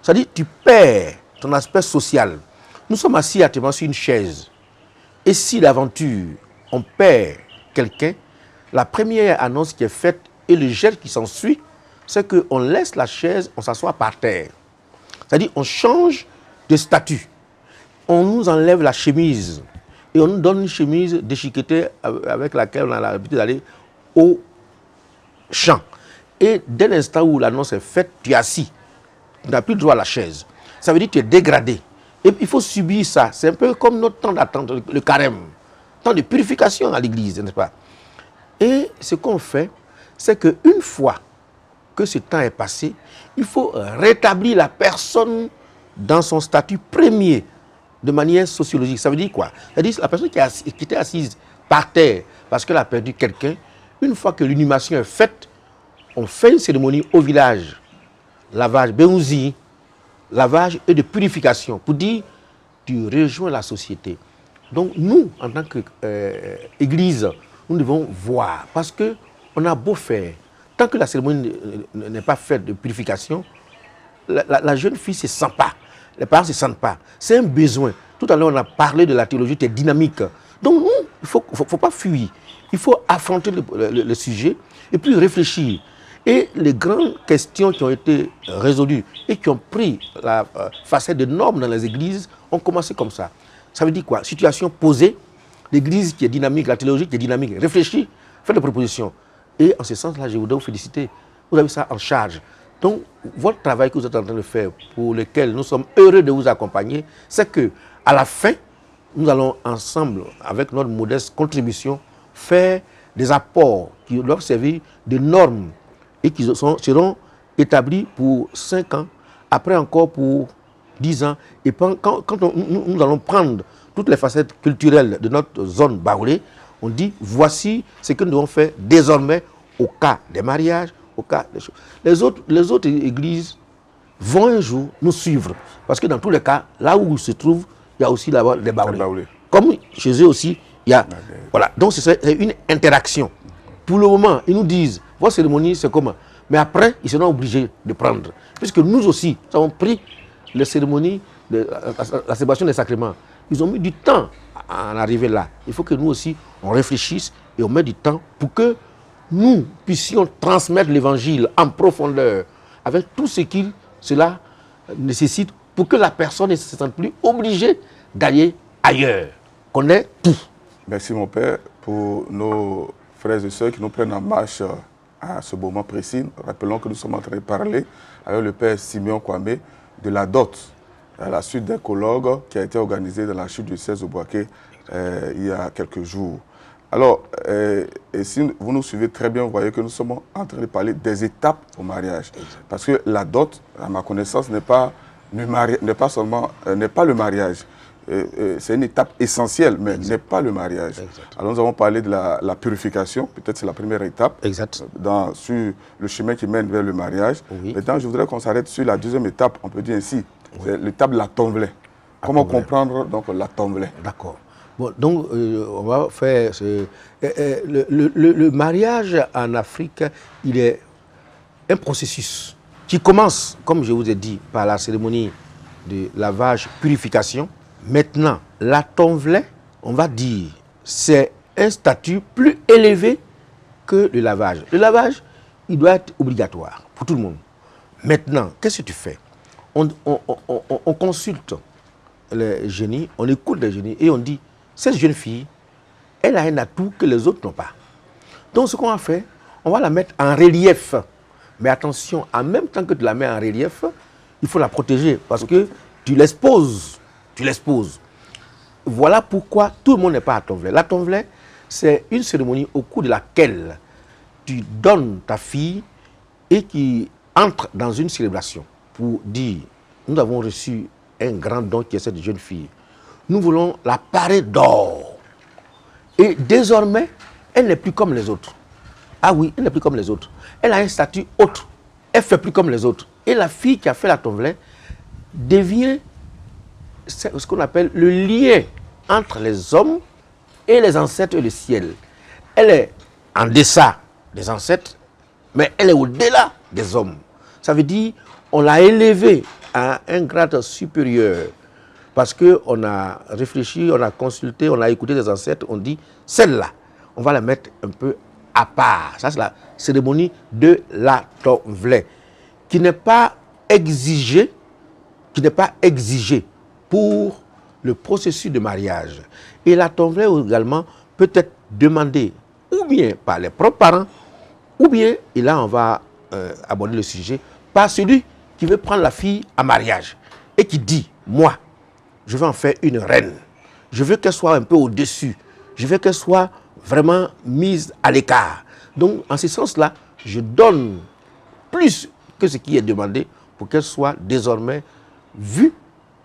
Speaker 2: C'est-à-dire tu perds ton aspect social. Nous sommes assis actuellement sur une chaise. Et si d'aventure, on perd quelqu'un, la première annonce qui est faite et le geste qui s'ensuit, c'est qu'on laisse la chaise, on s'assoit par terre. C'est-à-dire on change de statut. On nous enlève la chemise et on nous donne une chemise déchiquetée avec laquelle on a l'habitude d'aller au champ. Et dès l'instant où l'annonce est faite, tu es assis. Tu n'as plus le droit à la chaise. Ça veut dire que tu es dégradé. Et il faut subir ça. C'est un peu comme notre temps d'attente, le carême. Temps de purification à l'église, n'est-ce pas? Et ce qu'on fait, c'est qu'une fois que ce temps est passé, il faut rétablir la personne dans son statut premier, de manière sociologique. Ça veut dire quoi? C'est-à-dire la personne qui était assise par terre parce qu'elle a perdu quelqu'un, une fois que l'inhumation est faite, on fait une cérémonie au village, lavage, béouzi, lavage et de purification, pour dire tu rejoins la société. Donc nous, en tant qu'Église, nous devons voir, parce qu'on a beau faire, tant que la cérémonie n'est pas faite de purification, la jeune fille ne se sent pas, les parents ne se sentent pas. C'est un besoin. Tout à l'heure, on a parlé de la théologie qui est dynamique. Donc nous, il ne faut pas fuir. Il faut affronter le sujet et puis réfléchir. Et les grandes questions qui ont été résolues et qui ont pris la facette de normes dans les églises ont commencé comme ça. Ça veut dire quoi? Situation posée, l'église qui est dynamique, la théologie qui est dynamique, réfléchit, fait des propositions. Et en ce sens-là, je voudrais vous féliciter. Vous avez ça en charge. Donc, votre travail que vous êtes en train de faire, pour lequel nous sommes heureux de vous accompagner, c'est qu'à la fin, nous allons ensemble, avec notre modeste contribution, faire des apports qui doivent servir de normes et qui seront établis pour 5 ans, après encore pour 10 ans. Et quand nous allons prendre toutes les facettes culturelles de notre zone baoulée, on dit voici ce que nous devons faire désormais au cas des mariages, au cas des choses. Les autres églises vont un jour nous suivre. Parce que dans tous les cas, là où ils se trouvent, il y a aussi là-bas des baoulés. Comme chez eux aussi, il y a... Voilà. Donc c'est une interaction. Pour le moment, ils nous disent, votre cérémonie, c'est comment? Mais après, ils seront obligés de prendre. Puisque nous aussi, nous avons pris les cérémonies, la célébration des sacrements. Ils ont mis du temps à en arriver là. Il faut que nous aussi, on réfléchisse et on mette du temps pour que nous puissions transmettre l'évangile en profondeur avec tout ce qu'il cela nécessite pour que la personne ne se sente plus obligée d'aller ailleurs. Qu'on ait tout.
Speaker 1: Merci mon père pour nos frères et sœurs qui nous prennent en marche à ce moment précis. Rappelons que nous sommes en train de parler avec le père Simeon Kwame de la dot, à la suite d'un colloque qui a été organisé dans la chute du 16 au Boaké il y a quelques jours. Alors, et si vous nous suivez très bien, vous voyez que nous sommes en train de parler des étapes au mariage. Parce que la dot, à ma connaissance, n'est pas le mariage. C'est une étape essentielle, mais n'est pas le mariage. Exact. Alors nous avons parlé de la purification, peut-être c'est la première étape, sur le chemin qui mène vers le mariage. Oui. Maintenant, je voudrais qu'on s'arrête sur la deuxième étape, on peut dire ainsi, c'est l'étape de la tomblée. Comment comprendre donc la tomblée?
Speaker 2: D'accord. Bon, donc on va faire le mariage en Afrique, il est un processus qui commence, comme je vous ai dit, par la cérémonie de lavage, purification. Maintenant, la tomblée, on va dire, c'est un statut plus élevé que le lavage. Le lavage, il doit être obligatoire pour tout le monde. Maintenant, qu'est-ce que tu fais? On consulte les génies, on écoute les génies et on dit, cette jeune fille, elle a un atout que les autres n'ont pas. Donc ce qu'on a fait, on va la mettre en relief. Mais attention, en même temps que tu la mets en relief, il faut la protéger parce que tu l'exposes. Tu l'exposes. Voilà pourquoi tout le monde n'est pas à Tonvlé. La Tonvlé, c'est une cérémonie au cours de laquelle tu donnes ta fille et qui entre dans une célébration pour dire, nous avons reçu un grand don qui est cette jeune fille. Nous voulons la parer d'or. Et désormais, elle n'est plus comme les autres. Ah oui, elle n'est plus comme les autres. Elle a un statut autre. Elle ne fait plus comme les autres. Et la fille qui a fait la Tonvlé devient ce qu'on appelle le lien entre les hommes et les ancêtres et le ciel. Elle est en deçà des ancêtres, mais elle est au-delà des hommes. Ça veut dire on l'a élevée à un grade supérieur parce qu'on a réfléchi, on a consulté, on a écouté les ancêtres, on dit celle-là, on va la mettre un peu à part. Ça, c'est la cérémonie de la Tonvlé qui n'est pas exigée pour le processus de mariage. Et la Tonvlé également peut être demandée ou bien par les propres parents, ou bien, et là on va aborder le sujet, par celui qui veut prendre la fille en mariage et qui dit, moi, je veux en faire une reine. Je veux qu'elle soit un peu au-dessus. Je veux qu'elle soit vraiment mise à l'écart. Donc, en ce sens-là, je donne plus que ce qui est demandé pour qu'elle soit désormais vue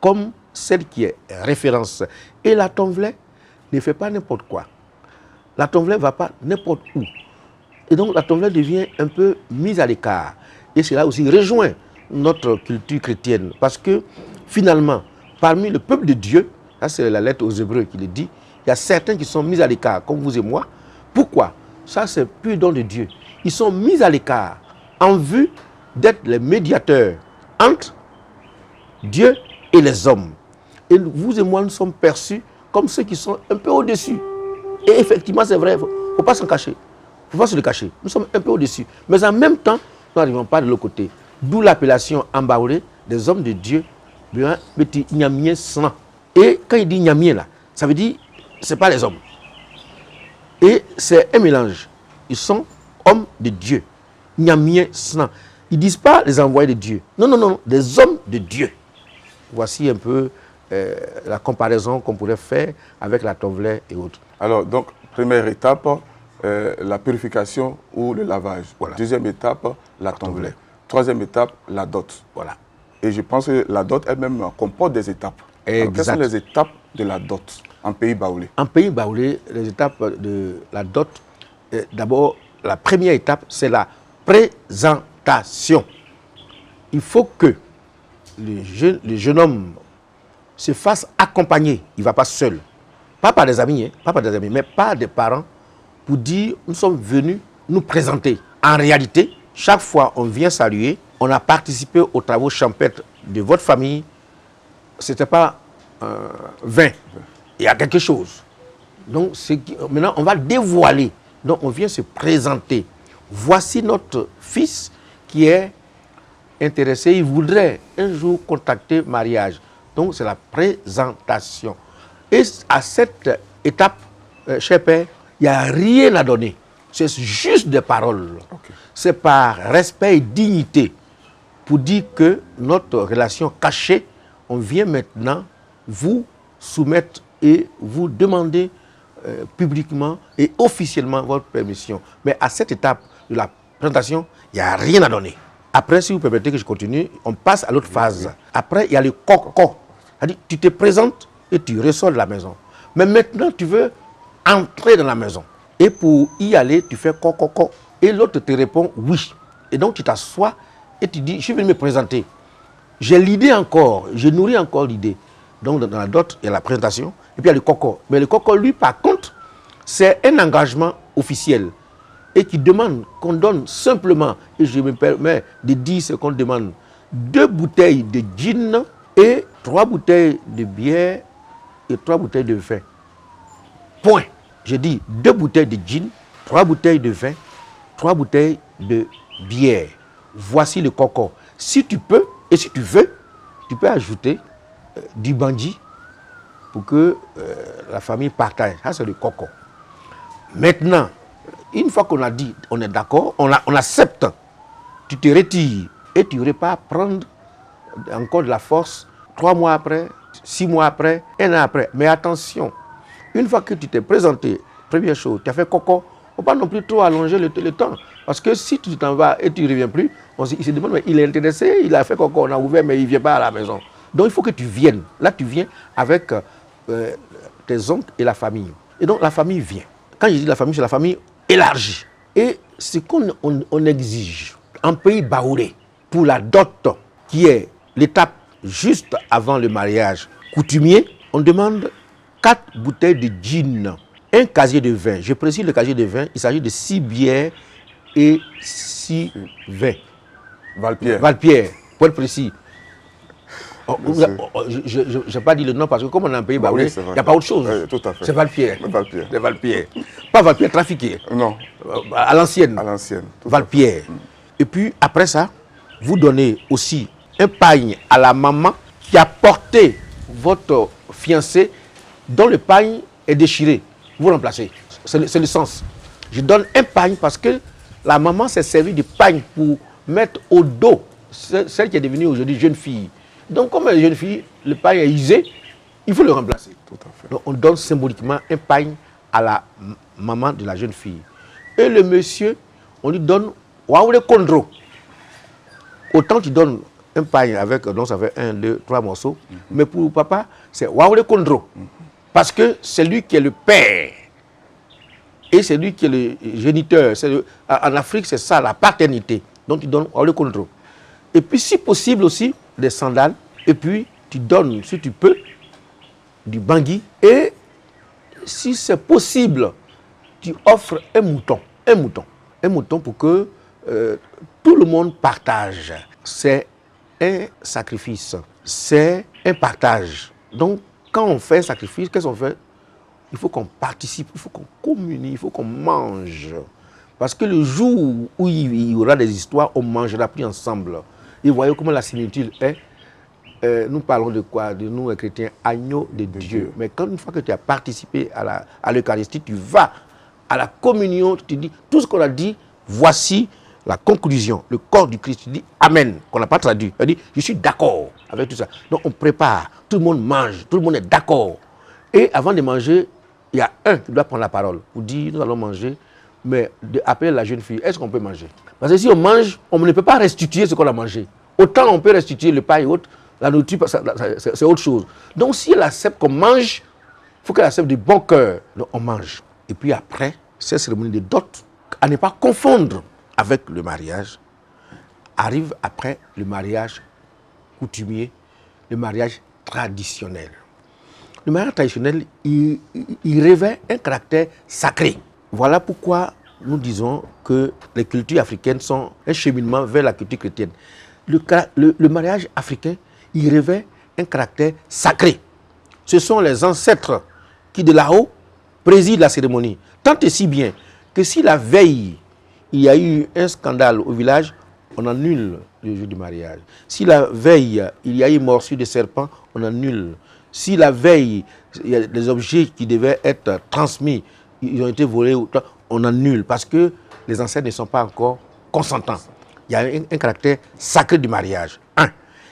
Speaker 2: comme celle qui est référence. Et la Tonvlé ne fait pas n'importe quoi. La Tonvlé ne va pas n'importe où. Et donc la Tonvlé devient un peu mise à l'écart. Et cela aussi rejoint notre culture chrétienne. Parce que finalement, parmi le peuple de Dieu, ça c'est la lettre aux Hébreux qui le dit, il y a certains qui sont mis à l'écart, comme vous et moi. Pourquoi? Ça c'est pur don de Dieu. Ils sont mis à l'écart en vue d'être les médiateurs entre Dieu et les hommes. Et vous et moi, nous sommes perçus comme ceux qui sont un peu au-dessus. Et effectivement, c'est vrai, il ne faut pas s'en cacher. Il ne faut pas se le cacher. Nous sommes un peu au-dessus. Mais en même temps, nous n'arrivons pas de l'autre côté. D'où l'appellation Ambaoulé des hommes de Dieu. Et quand il dit Nyamien, là, ça veut dire ce n'est pas les hommes. Et c'est un mélange. Ils sont hommes de Dieu. Nyamien Snan. Ils ne disent pas les envoyés de Dieu. Non, non, non, des hommes de Dieu. Voici un peu la comparaison qu'on pourrait faire avec la Tonvlé et autres.
Speaker 1: Alors, donc, première étape, la purification ou le lavage.
Speaker 2: Voilà.
Speaker 1: Deuxième étape, la Tonvlé. Troisième étape, la dot.
Speaker 2: Voilà.
Speaker 1: Et je pense que la dot elle-même comporte des étapes. Alors, quelles sont les étapes de la dot en pays baoulé?
Speaker 2: En pays baoulé, les étapes de la dot, d'abord, la première étape, c'est la présentation. Il faut que le jeune homme se fasse accompagner. Il ne va pas seul. Pas par des amis, mais par des parents pour dire nous sommes venus nous présenter. En réalité, chaque fois on vient saluer, on a participé aux travaux champêtres de votre famille. Ce n'était pas vain. Il y a quelque chose. Donc maintenant on va dévoiler. Donc on vient se présenter. Voici notre fils qui est intéressé. Il voudrait un jour contacter mariage. Donc c'est la présentation. Et à cette étape, cher père, il n'y a rien à donner. C'est juste des paroles. Okay. C'est par respect et dignité pour dire que notre relation cachée, on vient maintenant vous soumettre et vous demander publiquement et officiellement votre permission. Mais à cette étape de la présentation, il n'y a rien à donner. Après, si vous permettez que je continue, on passe à l'autre phase. Après, il y a le coco. C'est-à-dire, tu te présentes et tu ressors de la maison. Mais maintenant, tu veux entrer dans la maison. Et pour y aller, tu fais coco. Et l'autre te répond oui. Et donc, tu t'assois et tu dis, je suis venu me présenter. J'ai l'idée encore, je nourris encore l'idée. Donc, dans la dot, il y a la présentation et puis il y a le coco. Mais le coco, lui, par contre, c'est un engagement officiel et qui demande qu'on donne simplement, et je me permets de dire ce qu'on demande, 2 bouteilles de gin et 3 bouteilles de bière et 3 bouteilles de vin. Point. Je dis 2 bouteilles de gin, 3 bouteilles de vin, 3 bouteilles de bière. Voici le coco. Si tu peux et si tu veux, tu peux ajouter du bandit pour que la famille partage. Ça, c'est le coco. Maintenant, une fois qu'on a dit, on est d'accord, on accepte, tu te retires et tu ne repars prendre encore de la force 3 mois après, 6 mois après, 1 an après. Mais attention, une fois que tu t'es présenté, première chose, tu as fait coco, il ne faut pas non plus trop allonger le temps. Parce que si tu t'en vas et tu ne reviens plus, il se demande, mais il est intéressé, il a fait coco, on a ouvert, mais il ne vient pas à la maison. Donc il faut que tu viennes. Là, tu viens avec tes oncles et la famille. Et donc la famille vient. Quand je dis la famille, c'est la famille élargie. Et ce qu'on exige en pays baoulé pour la dot, qui est l'étape juste avant le mariage coutumier, on demande 4 bouteilles de gin, un casier de vin. Je précise le casier de vin, il s'agit de 6 bières et 6 vins. Valpierre, pour être précis. Je n'ai pas dit le nom parce que comme on est un pays baoulé, il n'y a pas autre chose.
Speaker 1: Tout à fait.
Speaker 2: C'est Valpierre.
Speaker 1: C'est
Speaker 2: Valpierre. Pas Valpierre trafiqué.
Speaker 1: Non.
Speaker 2: À l'ancienne.
Speaker 1: À l'ancienne.
Speaker 2: Valpierre. Et puis après ça, vous donnez aussi un pagne à la maman qui a porté votre fiancé dont le pagne est déchiré. Vous remplacez. C'est le sens. Je donne un pagne parce que la maman s'est servie du pagne pour mettre au dos celle qui est devenue aujourd'hui jeune fille. Donc, comme elle est jeune fille, le pagne est usé, il faut le remplacer.
Speaker 1: Tout à fait.
Speaker 2: Donc, on donne symboliquement un pagne à la maman de la jeune fille. Et le monsieur, on lui donne Waoule Kondro. Autant tu donnes un pagne avec, donc ça fait 1, 2, 3 morceaux, mais pour le papa, c'est Waoule Kondro. Parce que c'est lui qui est le père. Et c'est lui qui est le géniteur. En Afrique, c'est ça, la paternité. Donc, tu donnes Waoule Kondro. Et puis, si possible aussi, des sandales. Et puis, tu donnes, si tu peux, du bangui. Et si c'est possible, tu offres un mouton. Un mouton. Un mouton pour que tout le monde partage. C'est un sacrifice. C'est un partage. Donc, quand on fait un sacrifice, qu'est-ce qu'on fait? Il faut qu'on participe, il faut qu'on communie, il faut qu'on mange. Parce que le jour où il y aura des histoires, on ne mangera plus ensemble. Et vous voyez comment la similitude est. Nous parlons de quoi? De nous, chrétiens, agneaux de Dieu. Mais quand une fois que tu as participé à l'Eucharistie, tu vas à la communion, tu dis tout ce qu'on a dit, voici la conclusion, le corps du Christ. Tu dis Amen, qu'on n'a pas traduit. Tu dis, je suis d'accord avec tout ça. Donc on prépare, tout le monde mange, tout le monde est d'accord. Et avant de manger, il y a un qui doit prendre la parole pour dire nous allons manger, mais appeler la jeune fille, est-ce qu'on peut manger? Parce que si on mange, on ne peut pas restituer ce qu'on a mangé. Autant on peut restituer le pain et autres, la nourriture, c'est autre chose. Donc si elle accepte qu'on mange, il faut qu'elle accepte du bon cœur. Donc on mange. Et puis après, cette cérémonie de dot, à ne pas confondre avec le mariage, arrive après le mariage coutumier, le mariage traditionnel. Le mariage traditionnel, il revêt un caractère sacré. Voilà pourquoi nous disons que les cultures africaines sont un cheminement vers la culture chrétienne. Le mariage africain, il revêt un caractère sacré. Ce sont les ancêtres qui, de là-haut, président la cérémonie. Tant et si bien que si la veille, il y a eu un scandale au village, on annule le jour du mariage. Si la veille, il y a eu morsure de serpent, on annule. Si la veille, il y a des objets qui devaient être transmis, ils ont été volés, on annule parce que les ancêtres ne sont pas encore consentants. Il y a un caractère sacré du mariage.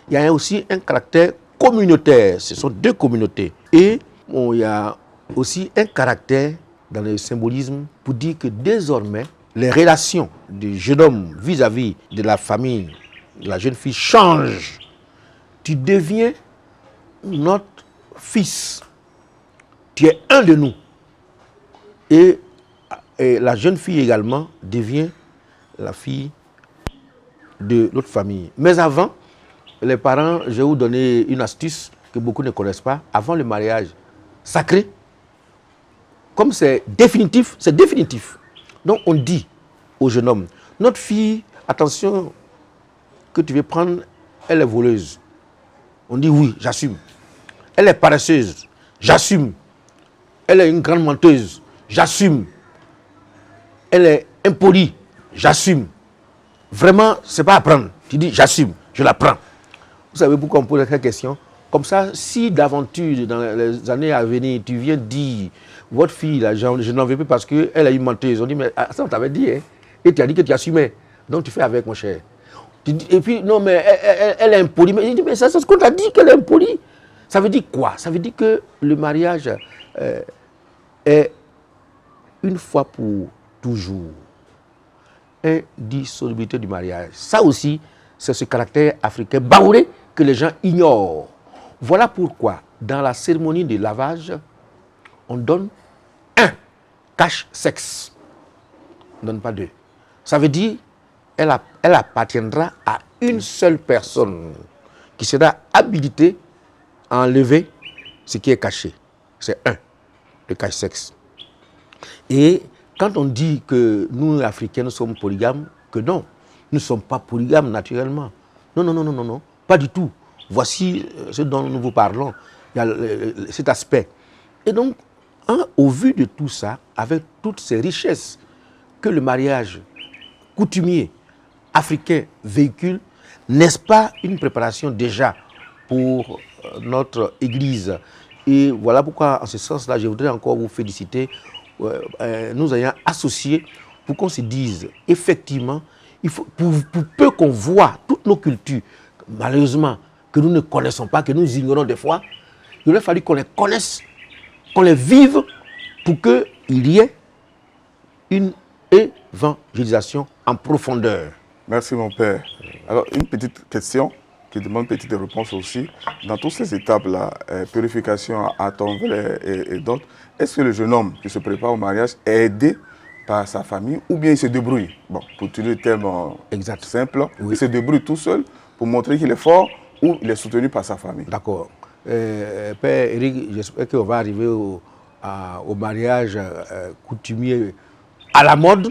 Speaker 2: Il y a aussi un caractère communautaire. Ce sont deux communautés. Et il y a aussi un caractère dans le symbolisme pour dire que désormais, les relations du jeune homme vis-à-vis de la famille, de la jeune fille changent. Tu deviens notre fils. Tu es un de nous. Et la jeune fille également devient la fille de notre famille. Mais avant, les parents, je vais vous donner une astuce que beaucoup ne connaissent pas. Avant le mariage sacré, comme c'est définitif, c'est définitif. Donc on dit au jeune homme, notre fille, attention, que tu veux prendre, elle est voleuse. On dit oui, j'assume. Elle est paresseuse, j'assume. Elle est une grande menteuse, j'assume. Elle est impolie, j'assume. Vraiment, ce n'est pas à prendre. Tu dis, j'assume, je la prends. Vous savez pourquoi on pose cette question? Comme ça, si d'aventure, dans les années à venir, tu viens dire, votre fille, là, je n'en veux plus parce qu'elle a eu menteuse. Ils ont dit, mais ça, on t'avait dit, hein. Et tu as dit que tu assumais. Donc, tu fais avec, mon cher. Et puis, non, mais elle est impolie. Mais il dit, mais c'est ce qu'on t'a dit qu'elle est impolie. Ça veut dire quoi? Ça veut dire que le mariage est une fois pour toujours. Indissolubilité du mariage. Ça aussi, c'est ce caractère africain baoulé que les gens ignorent. Voilà pourquoi, dans la cérémonie de lavage, on donne un cache-sexe. On ne donne pas deux. Ça veut dire elle appartiendra à une seule personne qui sera habilitée à enlever ce qui est caché. C'est un, le cache-sexe. Et quand on dit que nous, Africains, nous sommes polygames, que non, nous ne sommes pas polygames naturellement. Non, non, non, non, non, non, pas du tout. Voici ce dont nous vous parlons. Il y a cet aspect. Et donc, au vu de tout ça, avec toutes ces richesses que le mariage coutumier africain véhicule, n'est-ce pas une préparation déjà pour notre Église? Et voilà pourquoi, en ce sens-là, je voudrais encore vous féliciter, nous ayant associés pour qu'on se dise, effectivement, il faut, pour peu qu'on voit toutes nos cultures, malheureusement, que nous ne connaissons pas, que nous ignorons des fois, il aurait fallu qu'on les connaisse, qu'on les vive, pour qu'il y ait une évangélisation en profondeur.
Speaker 1: Merci mon père. Alors une petite question qui demande une petite réponse aussi. Dans toutes ces étapes-là, purification à ton vrai et d'autres, est-ce que le jeune homme qui se prépare au mariage est aidé par sa famille ou bien il se débrouille? Bon, pour utiliser le terme simple, oui. Il se débrouille tout seul pour montrer qu'il est fort ou il est soutenu par sa famille.
Speaker 2: D'accord. Père Eric, j'espère qu'on va arriver au mariage coutumier à la mode,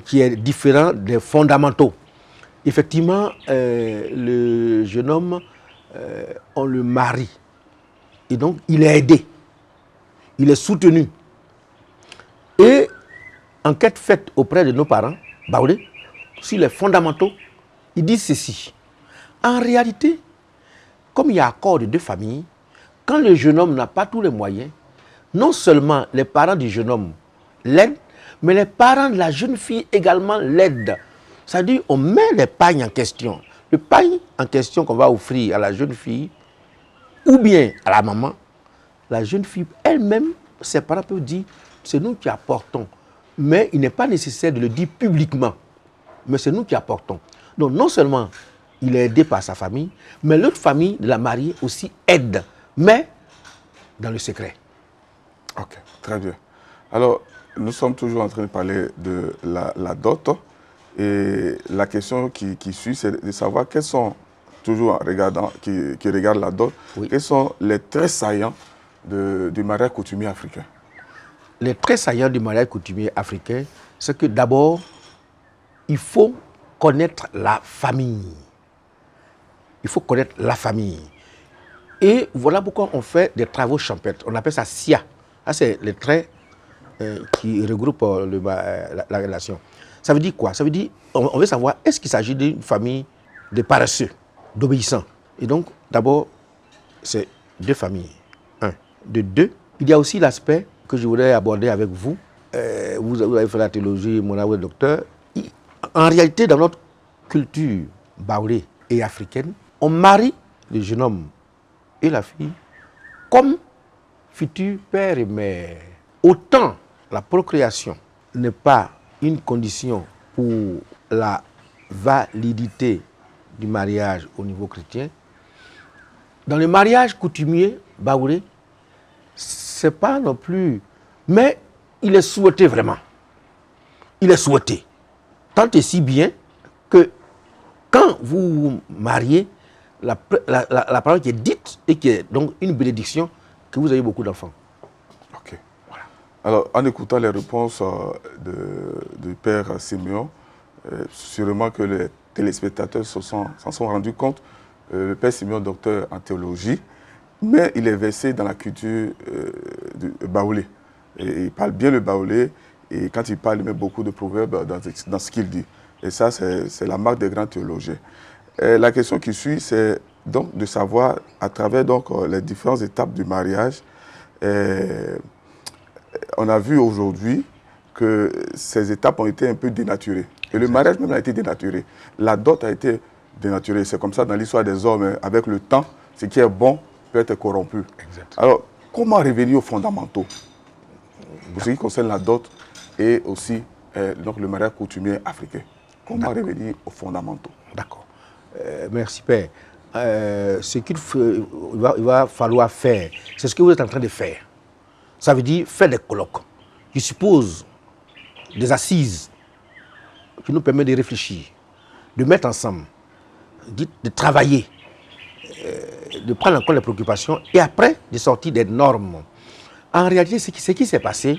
Speaker 2: qui est différent des fondamentaux. Effectivement, le jeune homme, on le marie. Et donc, il est aidé. Il est soutenu. Et, enquête faite auprès de nos parents, baoulés, sur les fondamentaux, ils disent ceci. En réalité, comme il y a accord de deux familles, quand le jeune homme n'a pas tous les moyens, non seulement les parents du jeune homme l'aident, mais les parents de la jeune fille également l'aident. C'est-à-dire on met les pagnes en question. Le pagne en question qu'on va offrir à la jeune fille, ou bien à la maman, la jeune fille elle-même, ses parents peuvent dire, c'est nous qui apportons. Mais il n'est pas nécessaire de le dire publiquement. Mais c'est nous qui apportons. Donc non seulement il est aidé par sa famille, mais l'autre famille de la mariée aussi aide. Mais dans le secret.
Speaker 1: Ok, très bien. Alors, nous sommes toujours en train de parler de la dot. Et la question qui suit, c'est de savoir quels sont, toujours en regardant, qui regardent la dot, oui. Quels sont les traits saillants du mariage coutumier africain?
Speaker 2: Les traits saillants du mariage coutumier africain, c'est que d'abord, il faut connaître la famille. Il faut connaître la famille. Et voilà pourquoi on fait des travaux champêtres. On appelle ça SIA. Ça, c'est les traits qui regroupent la relation. Ça veut dire quoi? Ça veut dire, on veut savoir, est-ce qu'il s'agit d'une famille de paresseux, d'obéissants? Et donc, d'abord, c'est deux familles. Un. De deux, il y a aussi l'aspect que je voudrais aborder avec vous. Vous avez fait la théologie, mon amour docteur. En réalité, dans notre culture baoulée et africaine, on marie le jeune homme et la fille comme futur père et mère. Autant la procréation n'est pas une condition pour la validité du mariage au niveau chrétien, dans le mariage coutumier baoulé, c'est pas non plus, mais il est souhaité vraiment. Il est souhaité. Tant et si bien que quand vous vous mariez, la parole qui est dite et qui est donc une bénédiction, que vous ayez beaucoup d'enfants.
Speaker 1: Ok. Voilà. Alors, en écoutant les réponses du père Siméon, sûrement que les téléspectateurs s'en sont rendus compte. Le père Siméon, docteur en théologie, mais il est versé dans la culture du baoulé. Et il parle bien le baoulé, et quand il parle, il met beaucoup de proverbes dans ce qu'il dit. Et ça, c'est la marque des grands théologiens. Et la question qui suit, c'est donc de savoir, à travers donc, les différentes étapes du mariage, on a vu aujourd'hui que ces étapes ont été un peu dénaturées. Et le mariage même a été dénaturé. La dot a été dénaturée. C'est comme ça dans l'histoire des hommes, avec le temps, ce qui est bon peut être corrompu.
Speaker 2: Exact.
Speaker 1: Alors, comment revenir aux fondamentaux pour ce qui concerne la dot et aussi donc le mariage coutumier africain? Comment revenir aux fondamentaux?
Speaker 2: D'accord. Merci, Père. Ce qu'il va falloir faire, c'est ce que vous êtes en train de faire. Ça veut dire faire des colloques qui supposent des assises qui nous permettent de réfléchir, de mettre ensemble, de travailler, de prendre en compte les préoccupations et après de sortir des normes. En réalité, ce qui s'est passé,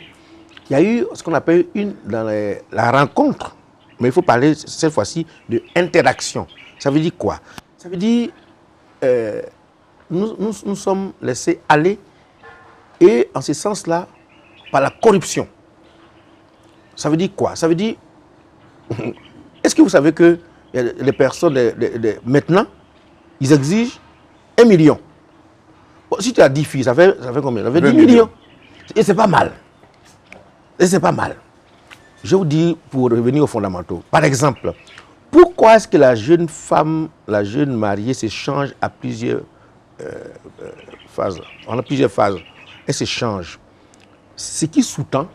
Speaker 2: il y a eu ce qu'on appelle la rencontre, mais il faut parler cette fois-ci de interaction. Ça veut dire quoi? Ça veut dire nous sommes laissés aller et en ce sens-là, par la corruption. Ça veut dire quoi? Ça veut dire, est-ce que vous savez que les personnes maintenant, ils exigent 1 million. Bon, si tu as 10 filles, ça fait combien? Ça fait 10 millions. Et c'est pas mal. Et c'est pas mal. Je vous dis, pour revenir aux fondamentaux, par exemple, pourquoi est-ce que la jeune femme, la jeune mariée s'échange à plusieurs phases? On a plusieurs phases. Elle s'échange. Ce qui sous-tend,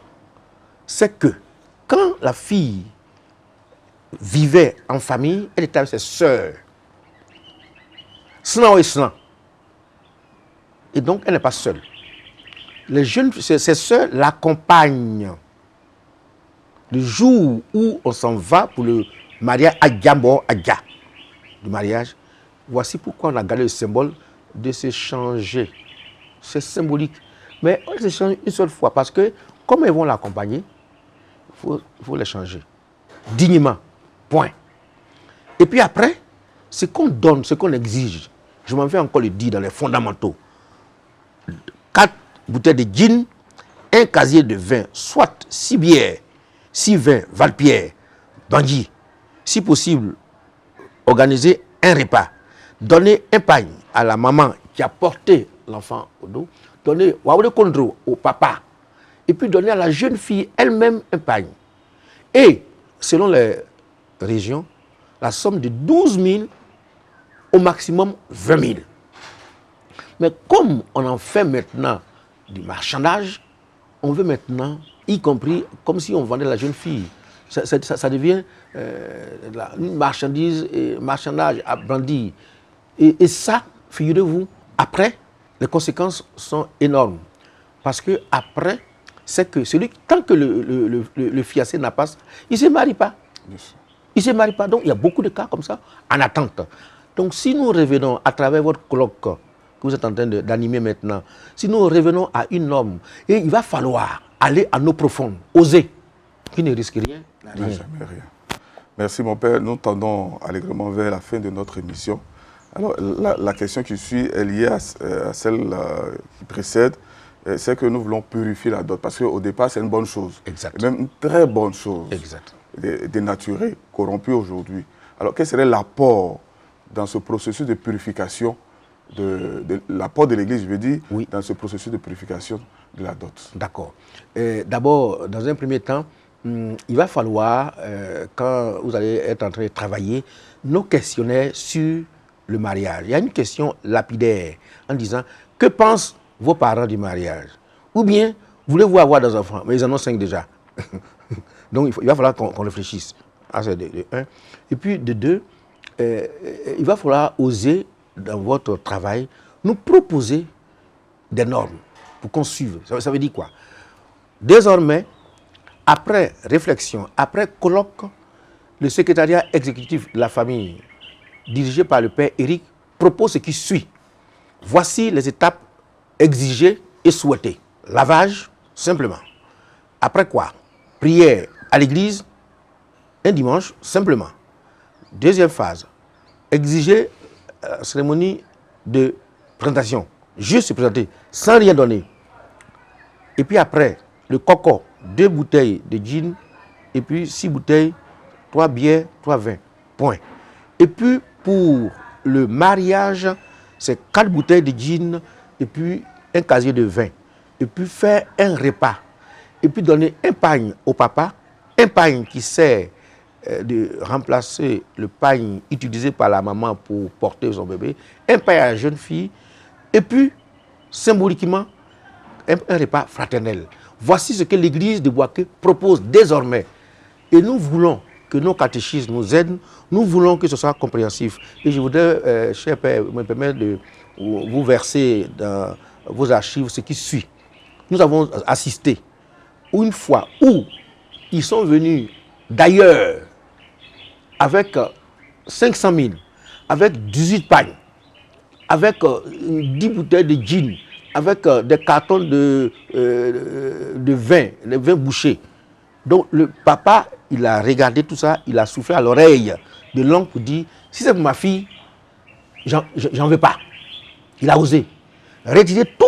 Speaker 2: c'est que quand la fille vivait en famille, elle était avec ses sœurs. Et donc, elle n'est pas seule. Ses sœurs l'accompagnent. Le jour où on s'en va pour le mariage Adja, du mariage, voici pourquoi on a gardé le symbole de s'échanger. C'est symbolique. Mais on s'échange une seule fois parce que, comme elles vont l'accompagner, il faut les changer. Dignement. Point. Et puis après, ce qu'on donne, ce qu'on exige, je m'en vais encore le dire dans les fondamentaux. 4 bouteilles de gin, un casier de vin, soit 6 bières, 6 vins, Valpierre, Bandit. Si possible, organiser un repas. Donner un pagne à la maman qui a porté l'enfant au dos. Donner Waoude Kondro au papa. Et puis donner à la jeune fille elle-même un pagne. Et, selon les régions, la somme de 12 000, au maximum 20 000. Mais comme on en fait maintenant du marchandage, on veut maintenant, y compris comme si on vendait la jeune fille. Ça devient une marchandage à brandir. Et ça, figurez-vous, après, les conséquences sont énormes. Parce que après, c'est que tant que le fiancé n'a pas, il ne se marie pas. Il ne se marie pas. Donc, il y a beaucoup de cas comme ça en attente. Donc, si nous revenons à travers votre colloque que vous êtes en train d'animer maintenant, si nous revenons à une norme, et il va falloir aller à nos profondes, oser, qui ne risque rien.
Speaker 1: Jamais rien. Merci mon père. Nous tendons allègrement vers la fin de notre émission. Alors, la question qui suit est liée à celle qui précède. C'est que nous voulons purifier la dot. Parce qu'au départ, c'est une bonne chose.
Speaker 2: Exact.
Speaker 1: Et même une très bonne chose.
Speaker 2: Exact.
Speaker 1: Dénaturée, corrompue aujourd'hui. Alors, quel serait l'apport dans ce processus de purification, l'apport de l'Église, je veux dire,
Speaker 2: oui,
Speaker 1: dans ce processus de purification de la dot?
Speaker 2: D'accord. D'abord, dans un premier temps, il va falloir, quand vous allez être en train de travailler, nos questionnaires sur le mariage. Il y a une question lapidaire en disant, que pensent vos parents du mariage? Ou bien, voulez-vous avoir des enfants? Mais ils en ont 5 déjà. Donc, il va falloir qu'on réfléchisse à ça, de 1. Et puis, de 2, il va falloir oser, dans votre travail, nous proposer des normes pour qu'on suive. Ça veut dire quoi? Désormais, après réflexion, après colloque, le secrétariat exécutif de la famille, dirigé par le père Éric, propose ce qui suit. Voici les étapes exigées et souhaitées. Lavage, simplement. Après quoi? Prière à l'église, un dimanche, simplement. Deuxième phase, exiger cérémonie de présentation. Juste se présenter, sans rien donner. Et puis après, le coco, 2 bouteilles de gin, et puis 6 bouteilles, 3 bières, 3 vins. Point. Et puis, pour le mariage, c'est 4 bouteilles de gin et puis un casier de vin. Et puis faire un repas. Et puis donner un pagne au papa, un pagne qui sert de remplacer le pagne utilisé par la maman pour porter son bébé, un pagne à la jeune fille, et puis, symboliquement, un repas fraternel. Voici ce que l'Église de Bouaké propose désormais. Et nous voulons que nos catéchistes nous aident, nous voulons que ce soit compréhensif. Et je voudrais, cher Père, me permettre de vous verser dans vos archives ce qui suit. Nous avons assisté une fois où ils sont venus d'ailleurs avec 500 000, avec 18 pagnes, avec 10 bouteilles de gin, avec des cartons de vin, les vins bouchés. Donc le papa, il a regardé tout ça, il a soufflé à l'oreille de l'oncle pour dire, si c'est pour ma fille, j'en veux pas. Il a osé retirer tout.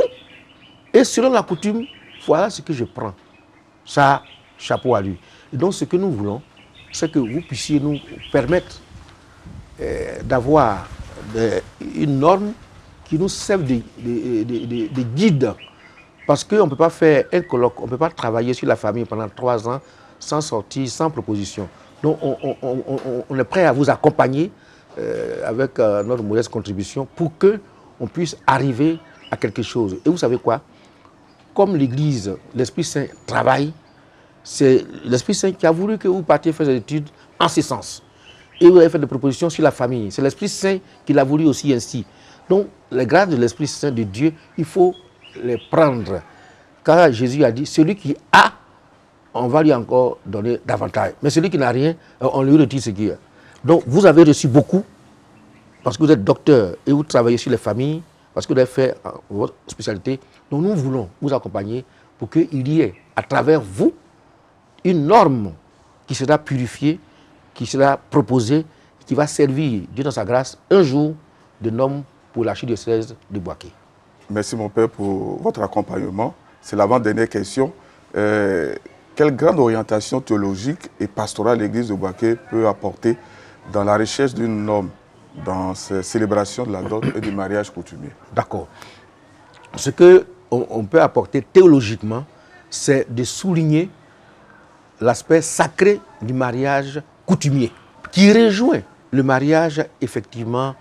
Speaker 2: Et selon la coutume, voilà ce que je prends. Ça, chapeau à lui. Et donc ce que nous voulons, c'est que vous puissiez nous permettre d'avoir une norme qui nous serve de guide. Parce qu'on ne peut pas faire un colloque, on ne peut pas travailler sur la famille pendant 3 ans sans sortie, sans proposition. Donc on est prêt à vous accompagner avec notre modeste contribution pour qu'on puisse arriver à quelque chose. Et vous savez quoi? Comme l'Église, l'Esprit Saint travaille, c'est l'Esprit Saint qui a voulu que vous partiez faire des études en ce sens. Et vous avez fait des propositions sur la famille. C'est l'Esprit Saint qui l'a voulu aussi ainsi. Donc, les grâces de l'Esprit Saint de Dieu, il faut les prendre. Car Jésus a dit, celui qui a, on va lui encore donner davantage. Mais celui qui n'a rien, on lui retire ce qu'il a. Donc, vous avez reçu beaucoup, parce que vous êtes docteur et vous travaillez sur les familles, parce que vous avez fait votre spécialité. Donc, nous voulons vous accompagner pour qu'il y ait, à travers vous, une norme qui sera purifiée, qui sera proposée, qui va servir, Dieu dans sa grâce, un jour de norme pour l'archidiocèse de Bouaké.
Speaker 1: Merci mon père pour votre accompagnement. C'est l'avant-dernière question. Quelle grande orientation théologique et pastorale l'Église de Bouaké peut apporter dans la recherche d'une norme dans ces célébrations de la dot et du mariage coutumier?
Speaker 2: D'accord. Ce qu'on peut apporter théologiquement, c'est de souligner l'aspect sacré du mariage coutumier, qui rejoint le mariage effectivement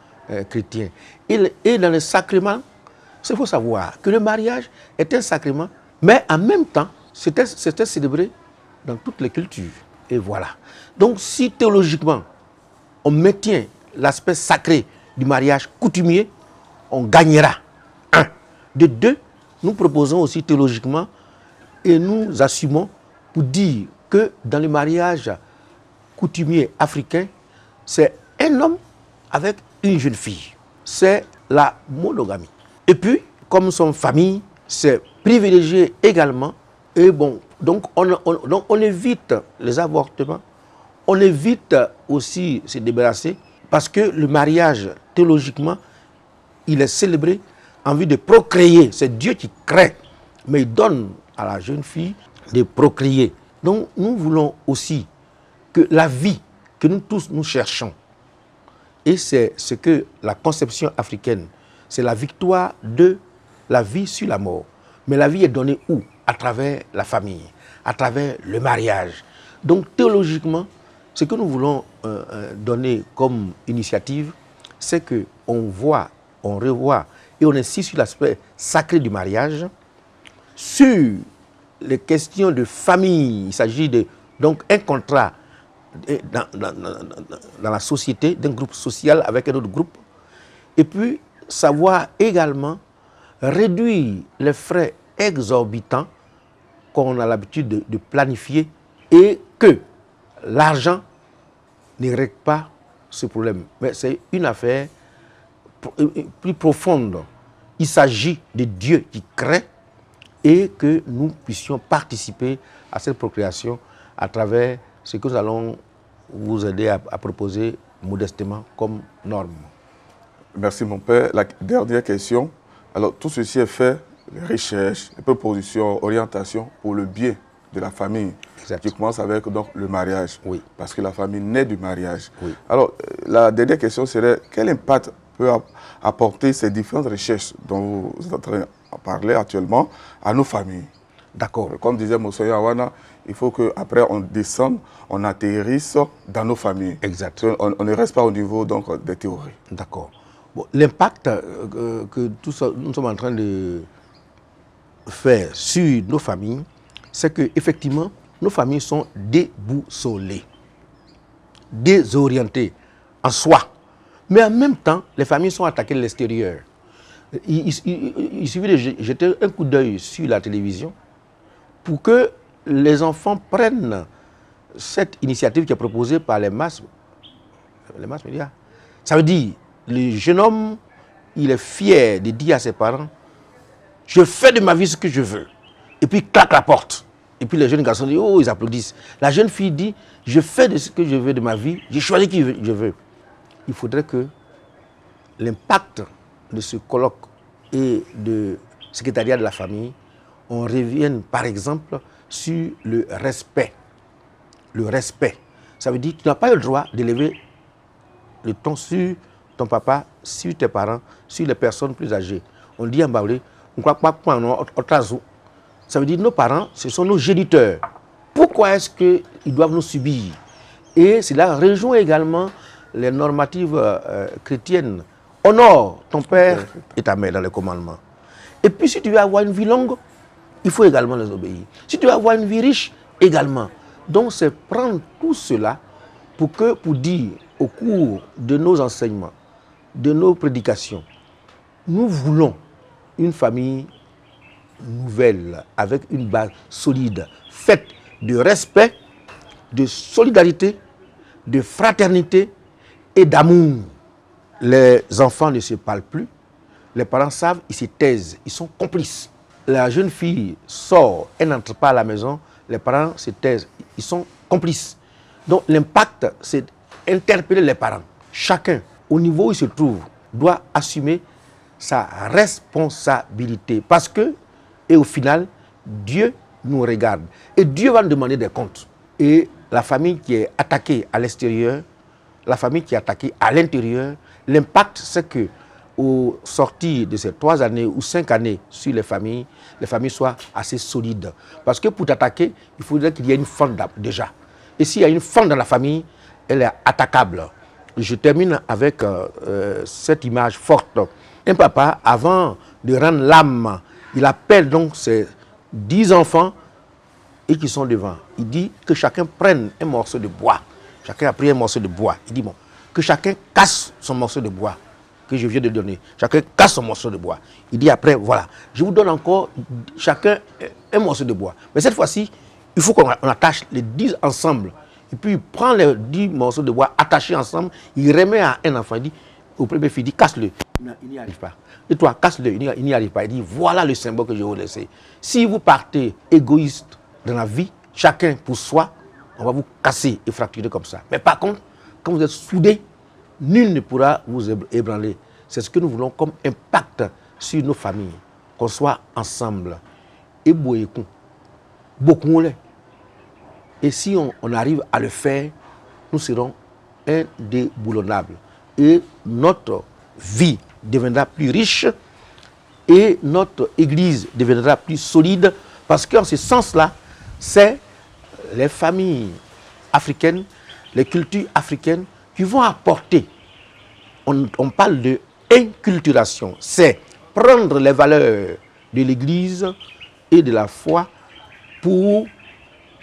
Speaker 2: chrétien. Et dans le sacrement, il faut savoir que le mariage est un sacrement, mais en même temps, c'était célébré dans toutes les cultures. Et voilà. Donc si théologiquement, on maintient l'aspect sacré du mariage coutumier, on gagnera. 1. De 2, nous proposons aussi théologiquement et nous assumons pour dire que dans le mariage coutumier africain, c'est un homme avec une jeune fille. C'est la monogamie. Et puis, comme son famille, c'est privilégié également. Et bon, donc on évite les avortements, on évite aussi se débarrasser, parce que le mariage, théologiquement, il est célébré en vue de procréer. C'est Dieu qui crée, mais il donne à la jeune fille de procréer. Donc nous voulons aussi que la vie que nous tous nous cherchons, et c'est ce que la conception africaine, c'est la victoire de la vie sur la mort. Mais la vie est donnée où? À travers la famille, à travers le mariage. Donc théologiquement, ce que nous voulons donner comme initiative, c'est qu'on voit, on revoit et on insiste sur l'aspect sacré du mariage, sur les questions de famille. Il s'agit de donc un contrat dans la société, d'un groupe social avec un autre groupe, et puis savoir également réduire les frais exorbitants qu'on a l'habitude de planifier et que l'argent ne règle pas ce problème. Mais c'est une affaire plus profonde. Il s'agit de Dieu qui crée et que nous puissions participer à cette procréation à travers ce que nous allons vous aider à proposer modestement comme norme.
Speaker 1: Merci mon père. La dernière question. Alors tout ceci est fait, les recherches, les propositions, orientations pour le bien de la famille.
Speaker 2: Exact.
Speaker 1: Qui commence avec donc, le mariage.
Speaker 2: Oui.
Speaker 1: Parce que la famille naît du mariage.
Speaker 2: Oui.
Speaker 1: Alors la dernière question serait, quel impact peut apporter ces différentes recherches dont vous êtes en train de parler actuellement à nos familles.
Speaker 2: D'accord.
Speaker 1: Comme disait Monseigneur Awana, il faut qu'après on descende, on atterrisse dans nos familles.
Speaker 2: Exact.
Speaker 1: On ne reste pas au niveau donc, des théories.
Speaker 2: D'accord. Bon, l'impact que nous sommes en train de faire sur nos familles, c'est qu'effectivement, nos familles sont déboussolées, désorientées en soi. Mais en même temps, les familles sont attaquées de l'extérieur. Il suffit de jeter un coup d'œil sur la télévision pour que les enfants prennent cette initiative qui est proposée par les masses médias. Ça veut dire, le jeune homme, il est fier de dire à ses parents, je fais de ma vie ce que je veux. Et puis, il claque la porte. Et puis, les jeunes garçons disent, oh, ils applaudissent. La jeune fille dit, je fais de ce que je veux de ma vie, j'ai choisi qui je veux. Il faudrait que l'impact de ce colloque et de secrétariat de la famille, on revienne par exemple sur le respect. Le respect. Ça veut dire que tu n'as pas eu le droit d'élever le ton sur ton papa, sur tes parents, sur les personnes plus âgées. On dit en baoulé, on ne croit pas ça veut dire que nos parents, ce sont nos géniteurs. Pourquoi est-ce qu'ils doivent nous subir? Et cela rejoint également les normatives chrétiennes. Honore ton père et ta mère dans les commandements. Et puis si tu veux avoir une vie longue, il faut également les obéir. Si tu veux avoir une vie riche, également. Donc c'est prendre tout cela pour dire au cours de nos enseignements, de nos prédications, nous voulons une famille nouvelle, avec une base solide, faite de respect, de solidarité, de fraternité et d'amour. Les enfants ne se parlent plus, les parents savent, ils se taisent, ils sont complices. La jeune fille sort, elle n'entre pas à la maison, les parents se taisent, ils sont complices. Donc l'impact, c'est interpeller les parents. Chacun, au niveau où il se trouve, doit assumer sa responsabilité. Parce que, et au final, Dieu nous regarde. Et Dieu va nous demander des comptes. Et la famille qui est attaquée à l'extérieur, la famille qui est attaquée à l'intérieur, l'impact, c'est que au sortir de ces 3 années ou 5 années sur les familles soient assez solides. Parce que pour t'attaquer, il faudrait qu'il y ait une fente déjà. Et s'il y a une fente dans la famille, elle est attaquable. Je termine avec cette image forte. Un papa, avant de rendre l'âme, il appelle donc ses 10 enfants et qui sont devant. Il dit que chacun prenne un morceau de bois. Chacun a pris un morceau de bois. Il dit bon, que chacun casse son morceau de bois que je viens de donner. Chacun casse son morceau de bois. Il dit après, voilà, je vous donne encore chacun un morceau de bois. Mais cette fois-ci, il faut qu'on attache les 10 ensemble. Et puis il prend les 10 morceaux de bois attachés ensemble, il remet à un enfant, il dit, au premier fils, il dit, casse-le. Il n'y arrive pas. Et toi, casse-le, il n'y arrive pas. Il dit, voilà le symbole que je vais vous laisser. Si vous partez égoïste dans la vie, chacun pour soi, on va vous casser et fracturer comme ça. Mais par contre, quand vous êtes soudés, nul ne pourra vous ébranler. C'est ce que nous voulons comme impact sur nos familles. Qu'on soit ensemble. Et beaucoup. Et si on arrive à le faire, nous serons indéboulonnables. Et notre vie deviendra plus riche et notre église deviendra plus solide parce qu'en ce sens-là, c'est les familles africaines, les cultures africaines qui vont apporter, on parle de inculturation, c'est prendre les valeurs de l'église et de la foi pour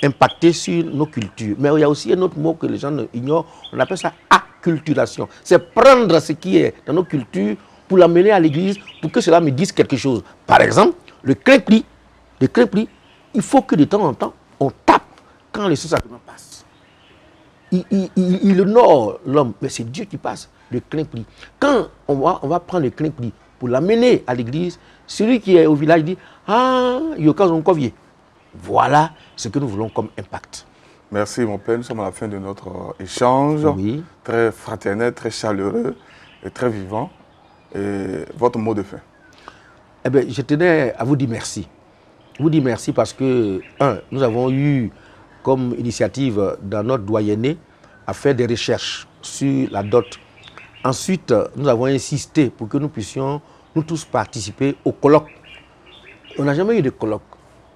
Speaker 2: impacter sur nos cultures. Mais il y a aussi un autre mot que les gens ignorent, on appelle ça acculturation. C'est prendre ce qui est dans nos cultures pour l'amener à l'église pour que cela me dise quelque chose. Par exemple, le crépli, il faut que de temps en temps, on tape quand le Saint-Sacrement passe. Il honore l'homme, mais c'est Dieu qui passe, le crépli. Quand on va prendre le crépli pour l'amener à l'église, celui qui est au village dit « Ah, il y a un convié ». Voilà ce que nous voulons comme impact.
Speaker 1: Merci mon père, nous sommes à la fin de notre échange,
Speaker 2: oui.
Speaker 1: Très fraternel, très chaleureux et très vivant. Et votre mot de fin?
Speaker 2: Eh bien, je tenais à vous dire merci. Vous dire merci parce que, nous avons eu comme initiative dans notre doyenné à faire des recherches sur la dot Ensuite, nous avons insisté pour que nous puissions, nous tous, participer au colloque. On n'a jamais eu de colloque.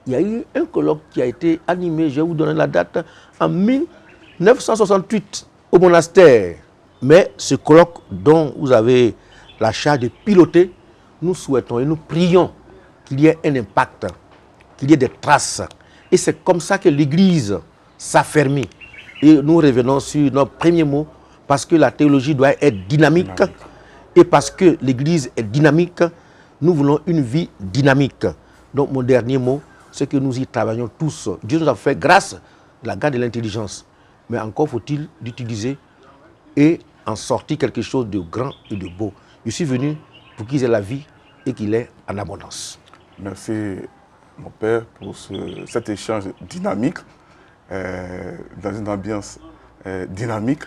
Speaker 2: Il y a eu un colloque qui a été animé, je vais vous donner la date, en 1968 au monastère. Mais ce colloque dont vous avez la charge de piloter, nous souhaitons et nous prions qu'il y ait un impact, qu'il y ait des traces. Et c'est comme ça que l'Église s'affermit. Et nous revenons sur notre premier mot, parce que la théologie doit être dynamique. Et parce que l'Église est dynamique, nous voulons une vie dynamique. Donc mon dernier mot, c'est que nous y travaillons tous. Dieu nous a fait grâce, la grâce de l'intelligence. Mais encore faut-il l'utiliser et en sortir quelque chose de grand et de beau. Je suis venu pour qu'ils aient la vie et qu'il est en abondance.
Speaker 1: Merci, mon père, pour cet échange dynamique, dans une ambiance dynamique.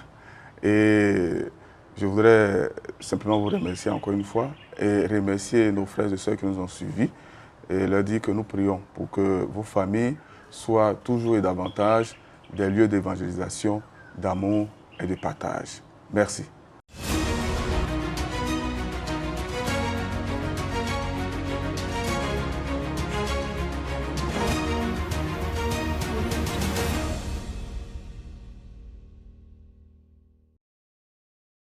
Speaker 1: Et je voudrais simplement vous remercier encore une fois et remercier nos frères et sœurs qui nous ont suivis et leur dire que nous prions pour que vos familles soient toujours et davantage des lieux d'évangélisation, d'amour et de partage. Merci.